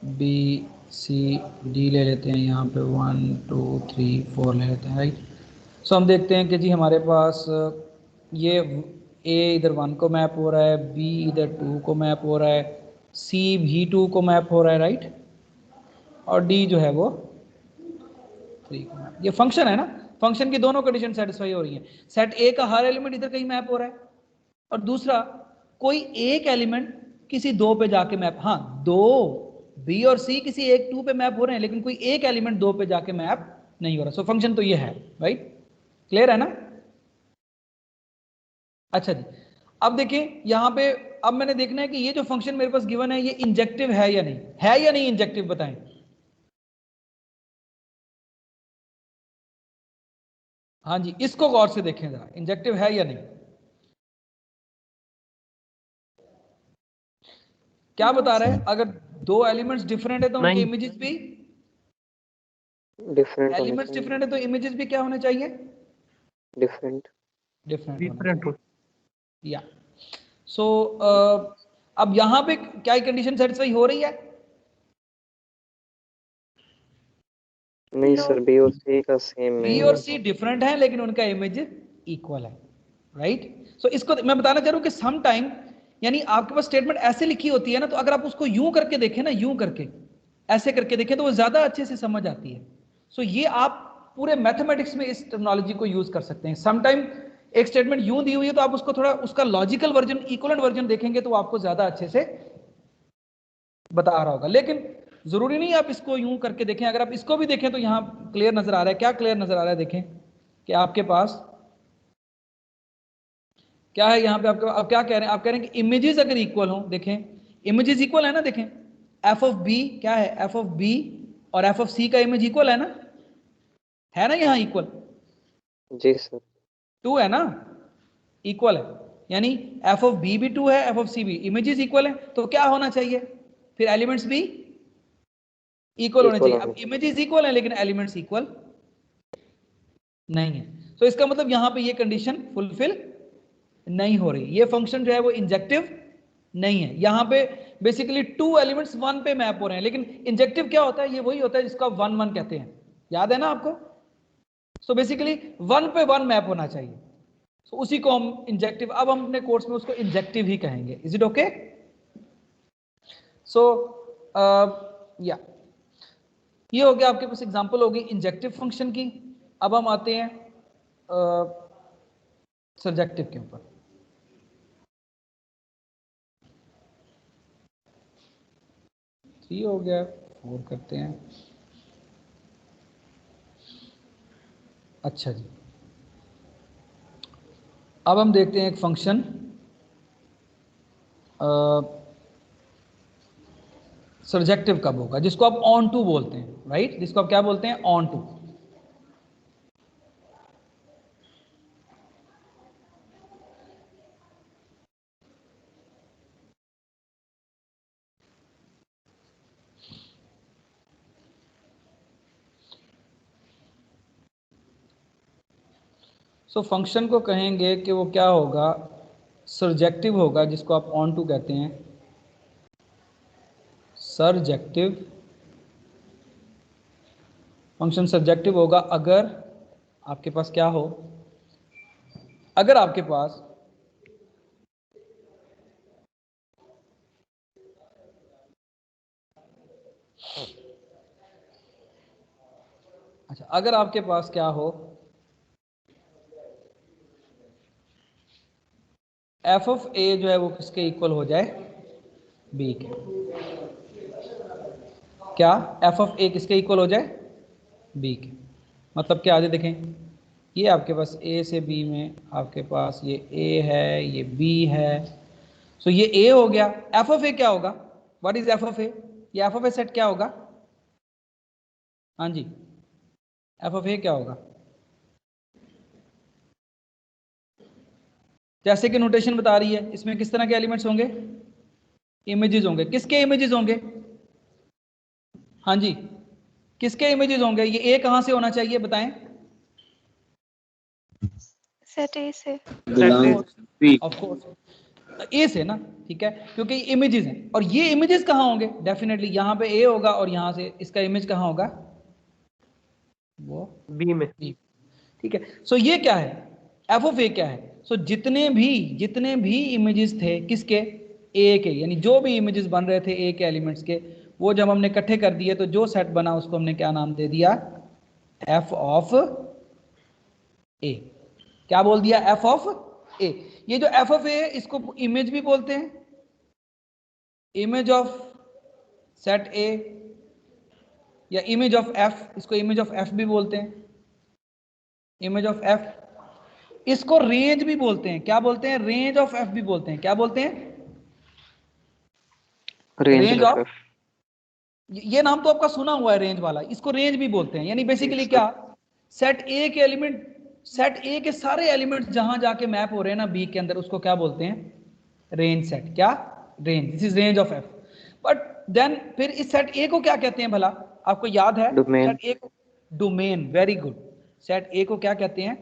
ABCD ले लेते हैं, यहाँ पे 1 2 3 4 ले लेते हैं, राइट। सो हम देखते हैं कि जी हमारे पास ये A इधर 1 को मैप हो रहा है, B इधर 2 को मैप हो रहा है, C भी 2 को मैप हो रहा है, राइट, और D जो है वो 3 को मैप। ये फंक्शन है ना, फंक्शन की दोनों कंडीशन सेटिस्फाई हो रही है। सेट A का हर एलिमेंट इधर कहीं मैप हो रहा है, और दूसरा कोई एक एलिमेंट किसी दो पे जाके मैप, हाँ, दो B और C किसी एक 2 पे मैप हो रहे हैं, लेकिन कोई एक एलिमेंट 2 पे जाके मैप नहीं हो रहा। सो फंक्शन तो ये है, राइट, क्लियर है ना? अच्छा जी, अब देखिए यहाँ पे, अब मैंने देखना है कि ये जो फंक्शन मेरे पास गिवन है ये इंजेक्टिव है या नहीं, है या नहीं इंजेक्टिव, बताएं। हाँ जी, इसको गौर से देखें जरा, इंजेक्टिव है या नहीं। क्या बता रहा है, अगर दो एलिमेंट्स डिफरेंट है तो उनके नहीं। इमेजेस भी different होने एलिमेंट्स चाहिए। डिफरेंट है तो इमेजेस भी क्या होने चाहिए, Different। डिफरेंट होने डिफरेंट हो। चाहिए। या सो अब यहां पे क्या कंडीशन सेटिस्फाई हो रही है? नहीं No, सर, B और C का सेम बी नहीं और है। सी डिफरेंट है लेकिन उनका इमेज इक्वल है, राइट। सो इसको मैं बताना चाह रहा हूं कि सम टाइम, यानी आपके पास स्टेटमेंट ऐसे लिखी होती है ना, तो अगर आप उसको यूं करके देखें ना, यूं करके ऐसे करके देखें, तो वो ज्यादा अच्छे से समझ आती है। सो ये आप पूरे मैथमेटिक्स में इस टेक्नोलॉजी को यूज कर सकते हैं। सम टाइम एक स्टेटमेंट यूं दी हुई है तो आप उसको थोड़ा उसका लॉजिकल वर्जन, इक्वलेंट वर्जन देखेंगे तो आपको ज्यादा अच्छे से बता रहा होगा। लेकिन जरूरी नहीं आप इसको यूं करके देखें, अगर आप इसको भी देखें तो यहां क्लियर नजर आ रहा है। क्या क्लियर नजर आ रहा है? देखें कि आपके पास क्या है यहाँ पे, आपके आप क्या कह रहे हैं, आप कह रहे हैं कि इमेजेस अगर इक्वल हो, देखें इमेजेस इक्वल है ना, देखें एफ ऑफ बी क्या है, एफ ऑफ बी और एफ ऑफ सी का इमेज इक्वल है ना यहाँ इक्वल, जी सर। 2 है ना, इक्वल है, यानी एफ ऑफ बी भी 2 है, एफ ऑफ सी भी, इमेजेस इक्वल है, तो क्या होना चाहिए फिर, एलिमेंट्स भी इक्वल होने इक्वल चाहिए। होने अब इमेजेस इक्वल है लेकिन एलिमेंट्स इक्वल नहीं है, तो इसका मतलब यहां पे ये कंडीशन फुलफिल नहीं हो रही, ये फंक्शन जो है वो इंजेक्टिव नहीं है। यहां पे बेसिकली 2 एलिमेंट्स 1 पे मैप हो रहे हैं, लेकिन इंजेक्टिव क्या होता है, ये वही होता है जिसको 1 1 कहते हैं, याद है ना आपको। सो बेसिकली 1 पे 1 मैप होना चाहिए, so उसी को हम इंजेक्टिव, अब हम अपने कोर्स में उसको इंजेक्टिव ही कहेंगे। Is it okay? सो या ये हो गया आपके पास एग्जांपल होगी इंजेक्टिव फंक्शन की। अब हम आते हैं सब्जेक्टिव के ऊपर। थ्री हो गया, 4 करते हैं। अच्छा जी, अब हम देखते हैं एक फंक्शन सर्जेक्टिव कब होगा, जिसको आप ऑन टू बोलते हैं, राइट, जिसको आप क्या बोलते हैं, ऑन टू। सो फंक्शन को कहेंगे कि वो क्या होगा, सर्जेक्टिव होगा, जिसको आप ऑन टू कहते हैं, सर्जेक्टिव फंक्शन। सर्जेक्टिव होगा अगर आपके पास क्या हो, अगर आपके पास अच्छा, अगर आपके पास क्या हो, एफ ऑफ ए जो है वो किसके इक्वल हो जाए, बी के। क्या एफ ऑफ ए किसके इक्वल हो जाए, बी के। मतलब क्या, आगे देखें, ये आपके पास ए से बी में आपके पास ये ए है, ये बी है, सो ये ए हो गया। एफ ऑफ ए क्या होगा, व्हाट इज एफ ऑफ ए, ये एफ ऑफ ए सेट क्या होगा, हाँ जी, एफ ऑफ ए क्या होगा, जैसे कि नोटेशन बता रही है, इसमें किस तरह के एलिमेंट्स होंगे, इमेजेस होंगे। किसके इमेजेस होंगे, हाँ जी, किसके इमेजेस होंगे, ये ए कहां से होना चाहिए बताएं, सेट ए से। ऑफ कोर्स ए से ना, ठीक है, क्योंकि इमेजेस हैं। और ये इमेजेस कहाँ होंगे, डेफिनेटली यहाँ पे ए होगा, और यहाँ से इसका इमेज कहाँ होगा, वो बी में। बी, ठीक है। सो ये क्या है, एफ ऑफ ए क्या है, सो जितने भी इमेजेस थे किसके, ए के, यानी जो भी इमेजेस बन रहे थे ए के एलिमेंट्स के, वो जब हमने इकट्ठे कर दिए तो जो सेट बना उसको हमने क्या नाम दे दिया, एफ ऑफ ए। क्या बोल दिया, एफ ऑफ ए। ये जो एफ ऑफ ए है इसको इमेज भी बोलते हैं, इमेज ऑफ सेट ए, या इमेज ऑफ एफ, इसको इमेज ऑफ एफ भी बोलते हैं, इमेज ऑफ एफ। इसको रेंज भी बोलते हैं, क्या बोलते हैं, रेंज ऑफ एफ भी बोलते हैं, क्या बोलते हैं, रेंज ऑफ। ये नाम तो आपका सुना हुआ है रेंज वाला, इसको रेंज भी बोलते हैं। यानी बेसिकली क्या, सेट ए के एलिमेंट, सेट ए के सारे एलिमेंट्स जहां जाके मैप हो रहे हैं ना बी के अंदर, उसको क्या बोलते हैं, रेंज सेट। क्या, range, this is range of f. But then फिर इस सेट ए को क्या कहते हैं भला, आपको याद है, डोमेन। सेट ए को डोमेन, वेरी गुड। सेट ए को क्या कहते हैं,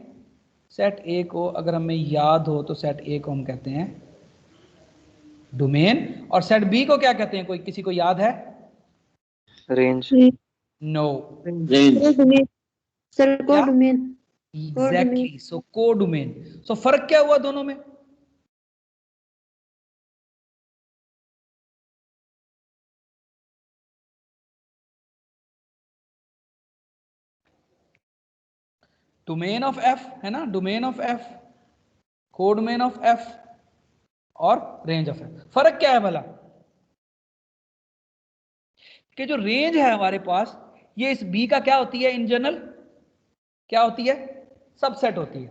सेट ए को अगर हमें याद हो तो सेट ए को हम कहते हैं डोमेन। और सेट बी को क्या कहते हैं, कोई किसी को याद है, रेंज। No, range. सर क्या? Codomain. Exactly, so codomain. So फर्क क्या हुआ दोनों में, डोमेन ऑफ एफ है ना, domain of F, codomain of F और रेंज ऑफ एफ। फर्क क्या है भला, कि जो रेंज है हमारे पास, ये इस बी का क्या होती है, इन जनरल क्या होती है, सबसेट होती है।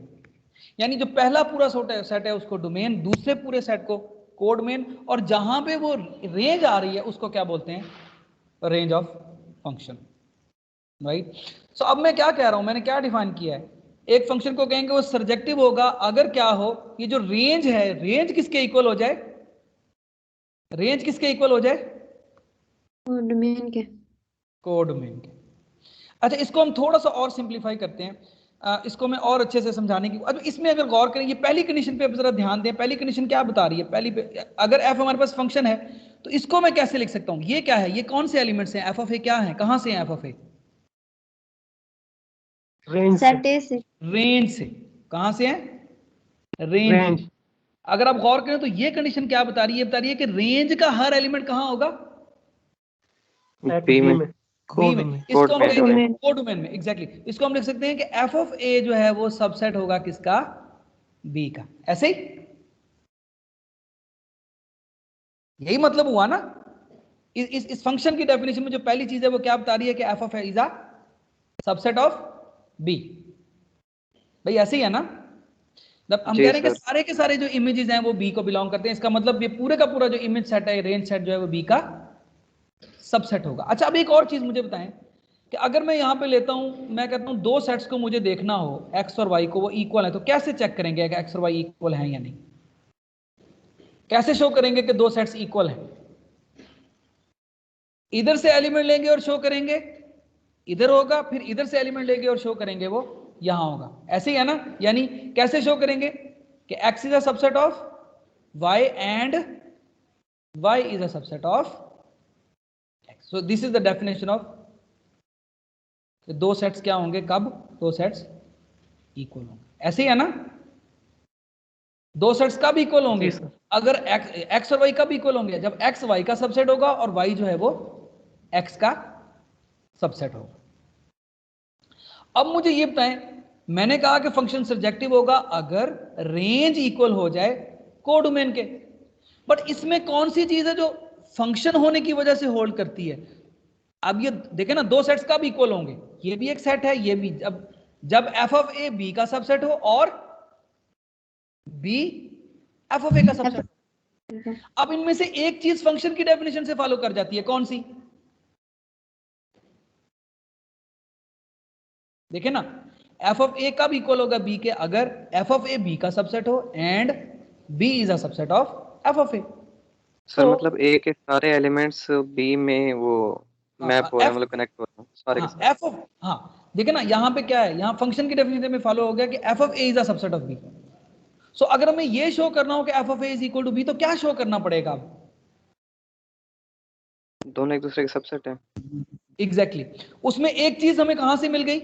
यानी जो पहला पूरा सेट है उसको डोमेन, दूसरे पूरे सेट को कोडमेन, और जहां पे वो रेंज आ रही है उसको क्या बोलते हैं, रेंज ऑफ फंक्शन, राइट। सो अब मैं क्या कह रहा हूं, मैंने क्या डिफाइन किया है, एक फंक्शन को कहेंगे वो सर्जेक्टिव होगा अगर क्या हो, ये जो रेंज है, रेंज किसके इक्वल हो जाए, रेंज किसके इक्वल हो जाए, कोडोमेन के। कोडोमेन के। अच्छा, इसको हम थोड़ा सा और सिंप्लीफाई करते हैं, इसको मैं और अच्छे से समझाने की। अब इसमें अगर गौर करें, ये पहली कंडीशन पे जरा ध्यान दें, पहली कंडीशन क्या बता रही है, पहली पे अगर एफ हमारे पास फंक्शन है तो इसको मैं कैसे लिख सकता हूं, ये क्या है, ये कौन से एलिमेंट्स हैं, एफ ऑफ ए क्या है, कहां से है F of A, range set ए से। रेंज से। कहां से है, रेंज। अगर आप गौर करें तो ये कंडीशन क्या बता रही है, बता रही है कि रेंज का हर एलिमेंट कहां होगा, बी में। बी में। इसको हम कोडोमेन। कोडोमेन में, एग्जैक्टली। इसको हम लिख सकते हैं कि एफ ऑफ ए जो है वो सबसेट होगा किसका, बी का। ऐसे ही, यही मतलब हुआ ना। इस फंक्शन की डेफिनेशन में जो पहली चीज है वो क्या बता रही है कि F of A is a subset of B. भाई ऐसे ही है ना। मतलब हम जी कह रहे हैं कि सर। सारे के सारे जो इमेजेस हैं वो बी को बिलोंग करते हैं, इसका मतलब ये पूरे का पूरा जो इमेज सेट है, रेंज सेट जो है वो बी का सबसेट होगा। अच्छा, अब एक और चीज मुझे बताएं कि अगर मैं यहां पे लेता हूं, मैं कहता हूं दो सेट्स को मुझे देखना हो एक्स और वाई को वो इक्वल है, तो कैसे चेक करेंगे कि एक्स और वाई इक्वल है या नहीं? कैसे शो करेंगे कि दो सेट्स इक्वल हैं? इधर से एलिमेंट लेंगे और शो करेंगे, इधर होगा, फिर इधर से एलिमेंट लेंगे और शो करेंगे वो यहां होगा, ऐसे ही है ना? यानी कैसे शो करेंगे कि x is a subset of y and y is a subset of x। So this is the definition of दो सेट्स क्या होंगे, कब दो सेट्स इक्वल होंगे, ऐसे ही है ना? दो सेट्स कब इक्वल होंगे? जी सर। अगर x और y कब इक्वल होंगे? जब x y का सबसेट होगा और y जो है वो x का सबसेट होगा। अब मुझे ये बताएं, मैंने कहा कि फंक्शन सर्जेक्टिव होगा अगर रेंज इक्वल हो जाए कोडोमेन के, बट इसमें कौन सी चीज है जो फंक्शन होने की वजह से होल्ड करती है? अब ये देखें ना, दो सेट्स कब इक्वल होंगे? ये भी एक सेट है, ये भी, जब एफ ऑफ ए बी का सबसेट हो और बी एफ ऑफ ए का सबसेट हो। अब इनमें से एक चीज फंक्शन की डेफिनेशन से फॉलो कर जाती है, कौन सी? देखे ना, एफ ऑफ ए कब इक्वल होगा बी के? अगर एफ ऑफ ए बी का सबसेट हो and B is a subset of F of A. Sir मतलब ए के सारे एलिमेंट्स बी में वो मैप हो रहे हैं, मतलब कनेक्ट हो रहे हैं सारे के सारे। एफ ऑफ, हाँ देखिए ना, यहां पे क्या है, यहां फंक्शन की डेफिनेशन में फॉलो हो गया कि F of A is a subset of B. So अगर हमें ये शो करना हो कि F of A is equal to B, तो क्या शो करना पड़ेगा? दोनों एक दूसरे के सबसेट हैं। एग्जैक्टली उसमें एक चीज हमें कहां से मिल गई,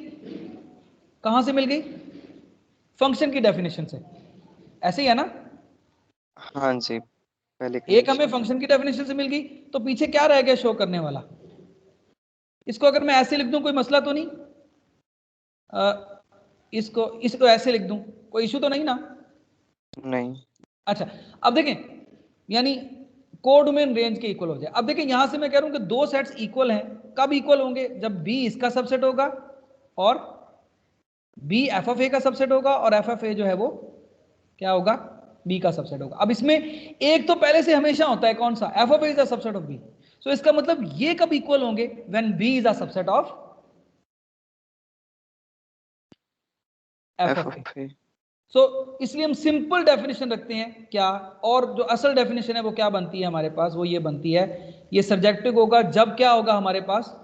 कहां से मिल गई? फंक्शन की डेफिनेशन से, ऐसे ही है ना? हाँ जी, पहले एक हमें कंडीशन। फंक्शन की डेफिनेशन से मिल गई, तो पीछे क्या रह गया शो करने वाला? इसको अगर मैं ऐसे लिख दूं कोई मसला तो नहीं? इसको ऐसे लिख दूं कोई इशू तो नहीं ना? नहीं। अच्छा, अब देखें, यानी कोडोमेन रेंज के इक्वल हो जाए। अब देखें यहां से मैं कह रहा हूं कि दो सेट्स इक्वल हैं, कब इक्वल होंगे? जब बी इसका सबसेट होगा और बी एफ ऑफ ए का सबसेट होगा और एफ ऑफ ए जो है वो क्या होगा? बी का सबसेट होगा। अब इसमें एक तो पहले से हमेशा होता है, कौन सा? F of A is a subset of B. So इसका मतलब ये कब इक्वल होंगे? When B is a subset of F of A. So इसलिए हम सिंपल डेफिनेशन रखते हैं क्या, और जो असल डेफिनेशन है वो क्या बनती है हमारे पास? वो ये बनती है, ये सर्जेक्टिव होगा जब क्या होगा हमारे पास,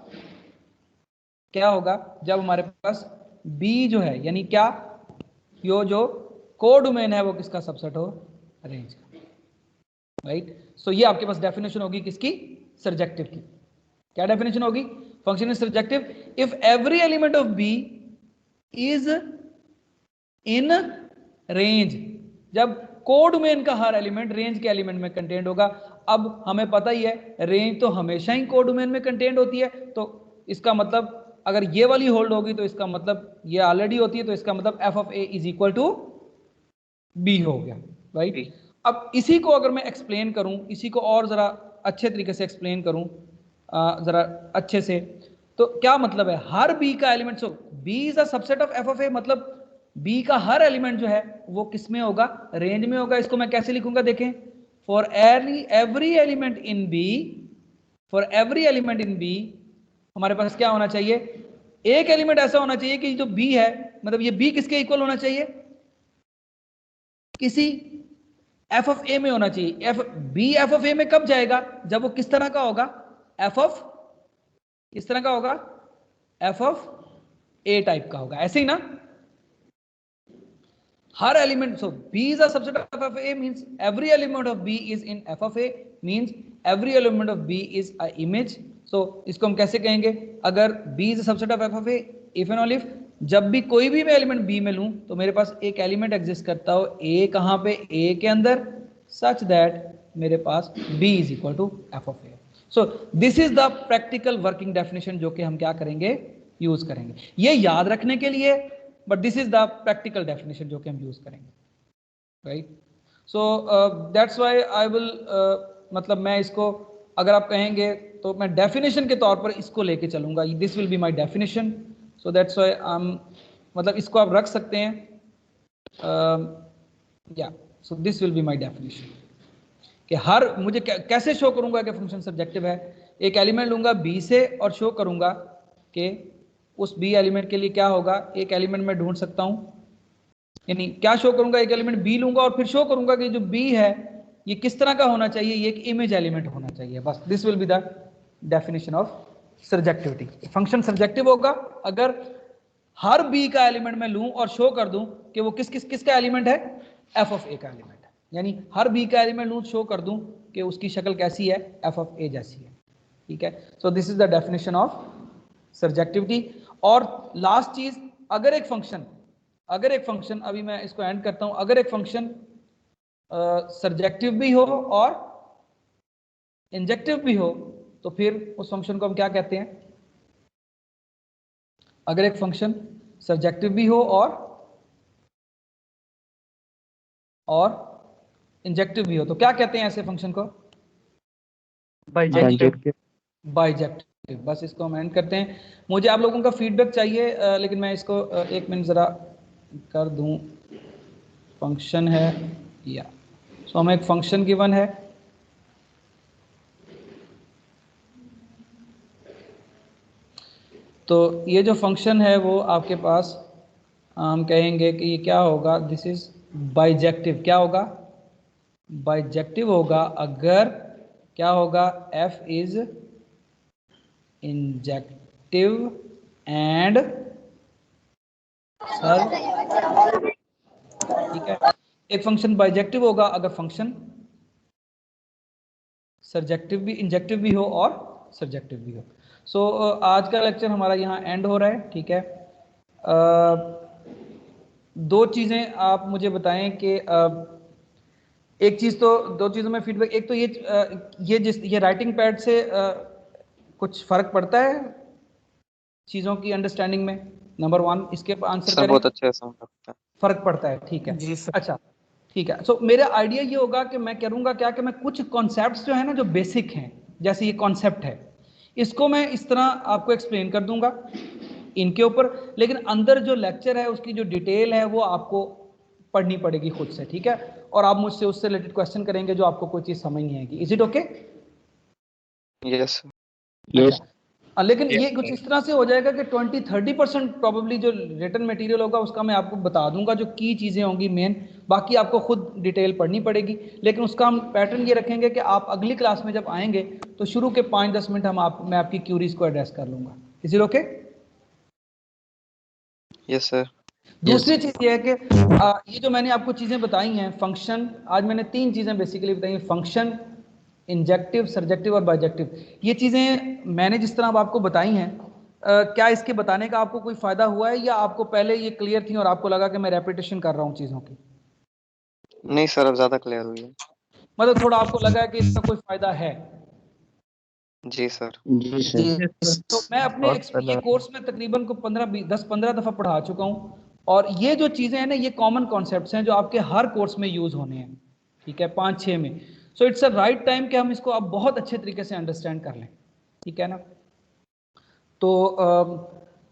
क्या होगा? जब हमारे पास बी जो है, यानी क्या, यो जो कोडोमेन है वो किसका सबसेट हो? रेंज का, राइट? सो ये आपके पास डेफिनेशन होगी किसकी? सर्जेक्टिव की। क्या डेफिनेशन होगी? Function is surjective if every element of B is in range, जब कोडोमेन का हर एलिमेंट रेंज के एलिमेंट में कंटेंट होगा। अब हमें पता ही है रेंज तो हमेशा ही कोडोमेन में कंटेंट होती है, तो इसका मतलब अगर ये वाली होल्ड होगी तो इसका मतलब ये ऑलरेडी होती है, तो इसका मतलब f of A is equal to B हो गया, राइट? अब इसी को अगर मैं एक्सप्लेन करूं, इसी को और जरा अच्छे तरीके से एक्सप्लेन करूं, जरा अच्छे से, तो क्या मतलब है? हर बी का element, so B is a subset of F of A, मतलब बी का हर एलिमेंट जो है वो किस में होगा? रेंज में होगा। इसको मैं कैसे लिखूंगा देखें, for every element in B, for every element in B हमारे पास क्या होना चाहिए? एक एलिमेंट ऐसा होना चाहिए कि जो बी है, मतलब ये बी किसके इक्वल होना चाहिए? किसी एफ ऑफ ए में होना चाहिए। बी एफ ऑफ ए में कब जाएगा? जब वो किस तरह का होगा? एफ ऑफ, किस तरह का होगा? एफ ऑफ ए टाइप का होगा, ऐसे ही ना? हर element, so B is a subset of F A means every element of B is in F of A, means every element of B is a image. So इसको हम कैसे कहेंगे? अगर B is a subset of F of A, if and only if, जब भी कोई भी मैं एलिमेंट बी में लूं तो मेरे पास एक एलिमेंट एग्जिस्ट करता हो ए, कहां पे? ए के अंदर, सच दैट मेरे पास B is equal to F of A. So this is the practical working definition जो कि हम क्या करेंगे? यूज करेंगे। ये याद रखने के लिए, but this is the practical definition जो कि हम यूज करेंगे, right? So that's why I will, मतलब मैं इसको, अगर आप कहेंगे तो मैं डेफिनेशन के तौर पर इसको लेके चलूंगा, this will be my definition. So that's why मतलब इसको आप रख सकते हैं या so this will be my definition कि हर मुझे कैसे शो करूंगा कि फंक्शन सब्जेक्टिव है। एक एलिमेंट लूंगा बी से और शो करूंगा कि उस बी एलिमेंट के लिए क्या होगा। एक एलिमेंट मैं ढूंढ सकता हूं, यानी क्या शो करूंगा, एक एलिमेंट बी लूंगा और फिर शो करूंगा कि जो बी है ये किस तरह का होना चाहिए, ये एक इमेज एलिमेंट होना चाहिए। बस this will be the definition of subjectivity. Function subjective होगा अगर हर बी का एलिमेंट मैं लूं और शो कर दूं कि वो किसका एलिमेंट है, एफ ऑफ ए का एलिमेंट है। यानी हर बी का एलिमेंट लूं, शो कर दूं कि उसकी शक्ल कैसी है, एफ ऑफ ए जैसी है। ठीक है, सो this is the definition of subjectivity. और लास्ट चीज, अगर एक फंक्शन अभी मैं इसको एंड करता हूं, अगर एक फंक्शन सब्जेक्टिव भी हो और इंजेक्टिव भी हो तो फिर उस फंक्शन को हम क्या कहते हैं। अगर एक फंक्शन सब्जेक्टिव भी हो और इंजेक्टिव भी हो तो क्या कहते हैं ऐसे फंक्शन को, बाइजेक्टिव। बस इसको हम एंड करते हैं। मुझे आप लोगों का फीडबैक चाहिए, लेकिन मैं इसको 1 मिनट ज़रा कर दूं। फंक्शन है या सो हमें एक फंक्शन गिवन है, तो ये जो फंक्शन है वो आपके पास हम कहेंगे कि ये क्या होगा, दिस इज बाइजेक्टिव। क्या होगा, बाइजेक्टिव होगा अगर क्या होगा, f is injective and sir. ठीक है, एक फंक्शन बाइजेक्टिव होगा अगर फंक्शन सब्जेक्टिव भी, इंजेक्टिव भी हो और सब्जेक्टिव भी हो। सो आज का लेक्चर हमारा यहाँ एंड हो रहा है। ठीक है, दो चीज़ें आप मुझे बताएं कि एक चीज़ तो, दो चीज़ों में फीडबैक। एक तो ये राइटिंग पैड से कुछ फर्क पड़ता है चीज़ों की अंडरस्टैंडिंग में, नंबर 1 इसके आंसर सर करें। बहुत अच्छे से समझता है। फर्क पड़ता है, ठीक है जी सर। अच्छा ठीक है। सो मेरा आइडिया ये होगा कि मैं करूँगा क्या कि मैं कुछ कॉन्सेप्ट्स जो है ना, जो बेसिक हैं, जैसे ये कॉन्सेप्ट है, इसको मैं इस तरह आपको एक्सप्लेन कर दूंगा इनके ऊपर, लेकिन अंदर जो लेक्चर है उसकी जो डिटेल है वो आपको पढ़नी पड़ेगी खुद से। ठीक है, और आप मुझसे उससे रिलेटेड क्वेश्चन करेंगे जो आपको कोई चीज़ समझ नहीं आएगी। Is it okay? Yes yes लेकिन ये कुछ इस तरह से हो जाएगा कि 20-30% प्रोबेबली जो रिटन मटेरियल होगा उसका मैं आपको बता दूंगा, जो की चीज़ें होंगी मेन, बाकी आपको खुद डिटेल पढ़नी पड़ेगी। लेकिन उसका हम पैटर्न ये रखेंगे कि आप अगली क्लास में जब आएंगे तो शुरू के 5-10 मिनट मैं आपकी क्यूरीज को एड्रेस कर लूँगा। Is it okay? Yes sir. दूसरी चीज़ ये है कि ये जो मैंने आपको चीज़ें बताई हैं, फंक्शन, आज मैंने 3 चीज़ें बेसिकली बताई हैं, फंक्शन, इंजेक्टिव, सब्जेक्टिव और बाइजेक्टिव। ये चीज़ें मैंने जिस तरह अब आपको बताई हैं, क्या इसके बताने का आपको कोई फ़ायदा हुआ है या आपको पहले ये क्लियर थी और आपको लगा कि मैं रेपिटेशन कर रहा हूँ चीज़ों की? नहीं सर, अब ज़्यादा क्लियर हुई है। मतलब थोड़ा आपको लगा है कि इसका कोई फ़ायदा है? जी सर। जी सर। तो मैं अपने ये कोर्स में तकरीबन को 10-15 दफ़ा पढ़ा चुका हूँ, और ये जो चीज़ें हैं ना, ये कॉमन कॉन्सेप्ट्स हैं जो आपके हर कोर्स में यूज़ होने हैं। ठीक है, 5-6 में। So it's a right time कि हम इसको अब बहुत अच्छे तरीके से अंडरस्टैंड कर लें। ठीक है ना? तो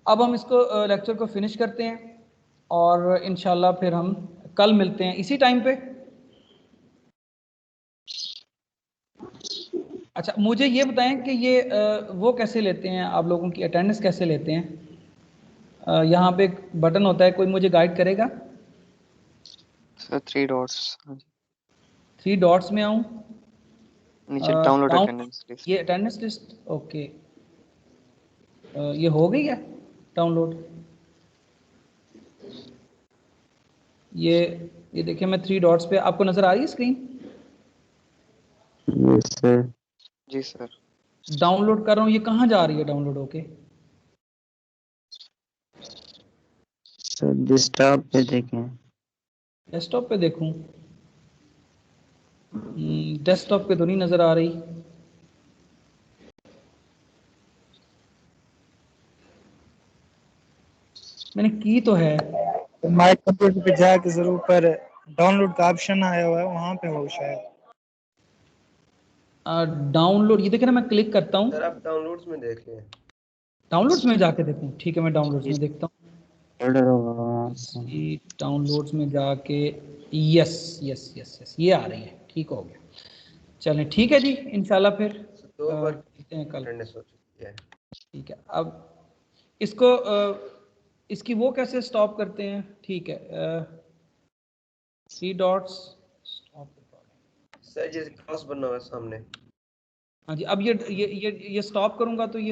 अब हम इसको लेक्चर को फिनिश करते हैं और इंशाल्लाह फिर हम कल मिलते हैं इसी टाइम पे। अच्छा, मुझे ये बताएं कि ये वो कैसे लेते हैं, आप लोगों की अटेंडेंस कैसे लेते हैं? यहाँ पे एक बटन होता है, कोई मुझे गाइड करेगा? सर 3 डॉट्स 3 डॉट्स में आऊँ? नीचे डाउनलोड अटेंडेंस लिस्ट। ये अटेंडेंस लिस्ट, ओके। ये हो गई है डाउनलोड? ये देखिए, मैं 3 डॉट्स पे, आपको नज़र आ रही है स्क्रीन? Yes sir. जी सर। डाउनलोड कर रहा हूँ, ये कहाँ जा रही है डाउनलोड होके? सर डेस्कटॉप पे देखें। डेस्कटॉप पे देखूँ? डेस्कटॉप पे तो नहीं नज़र आ रही। मैंने की तो है। माय कंप्यूटर पे जाके जरूर, पर डाउनलोड का ऑप्शन आया हुआ है वहां पे हो शायद। डाउनलोड, ये देखिए ना, मैं क्लिक करता हूँ। सर आप डाउनलोड्स में देख लें। डाउनलोड्स में जाके देखूँ? ठीक है, मैं डाउनलोड्स में देखता हूँ। फोल्डर होगा। डाउनलोड्स में जाके यस यस यस यस ये आ रही है, ठीक हो गया। चलें ठीक है जी, इंशाल्लाह फिर मिलते हैं कल। ठीक है, अब इसको इसकी वो कैसे स्टॉप करते हैं? ठीक है, 3 डॉट्स स्टॉप सर जैसे क्रॉस बना हुआ है सामने। हाँ जी, अब ये स्टॉप करूंगा तो ये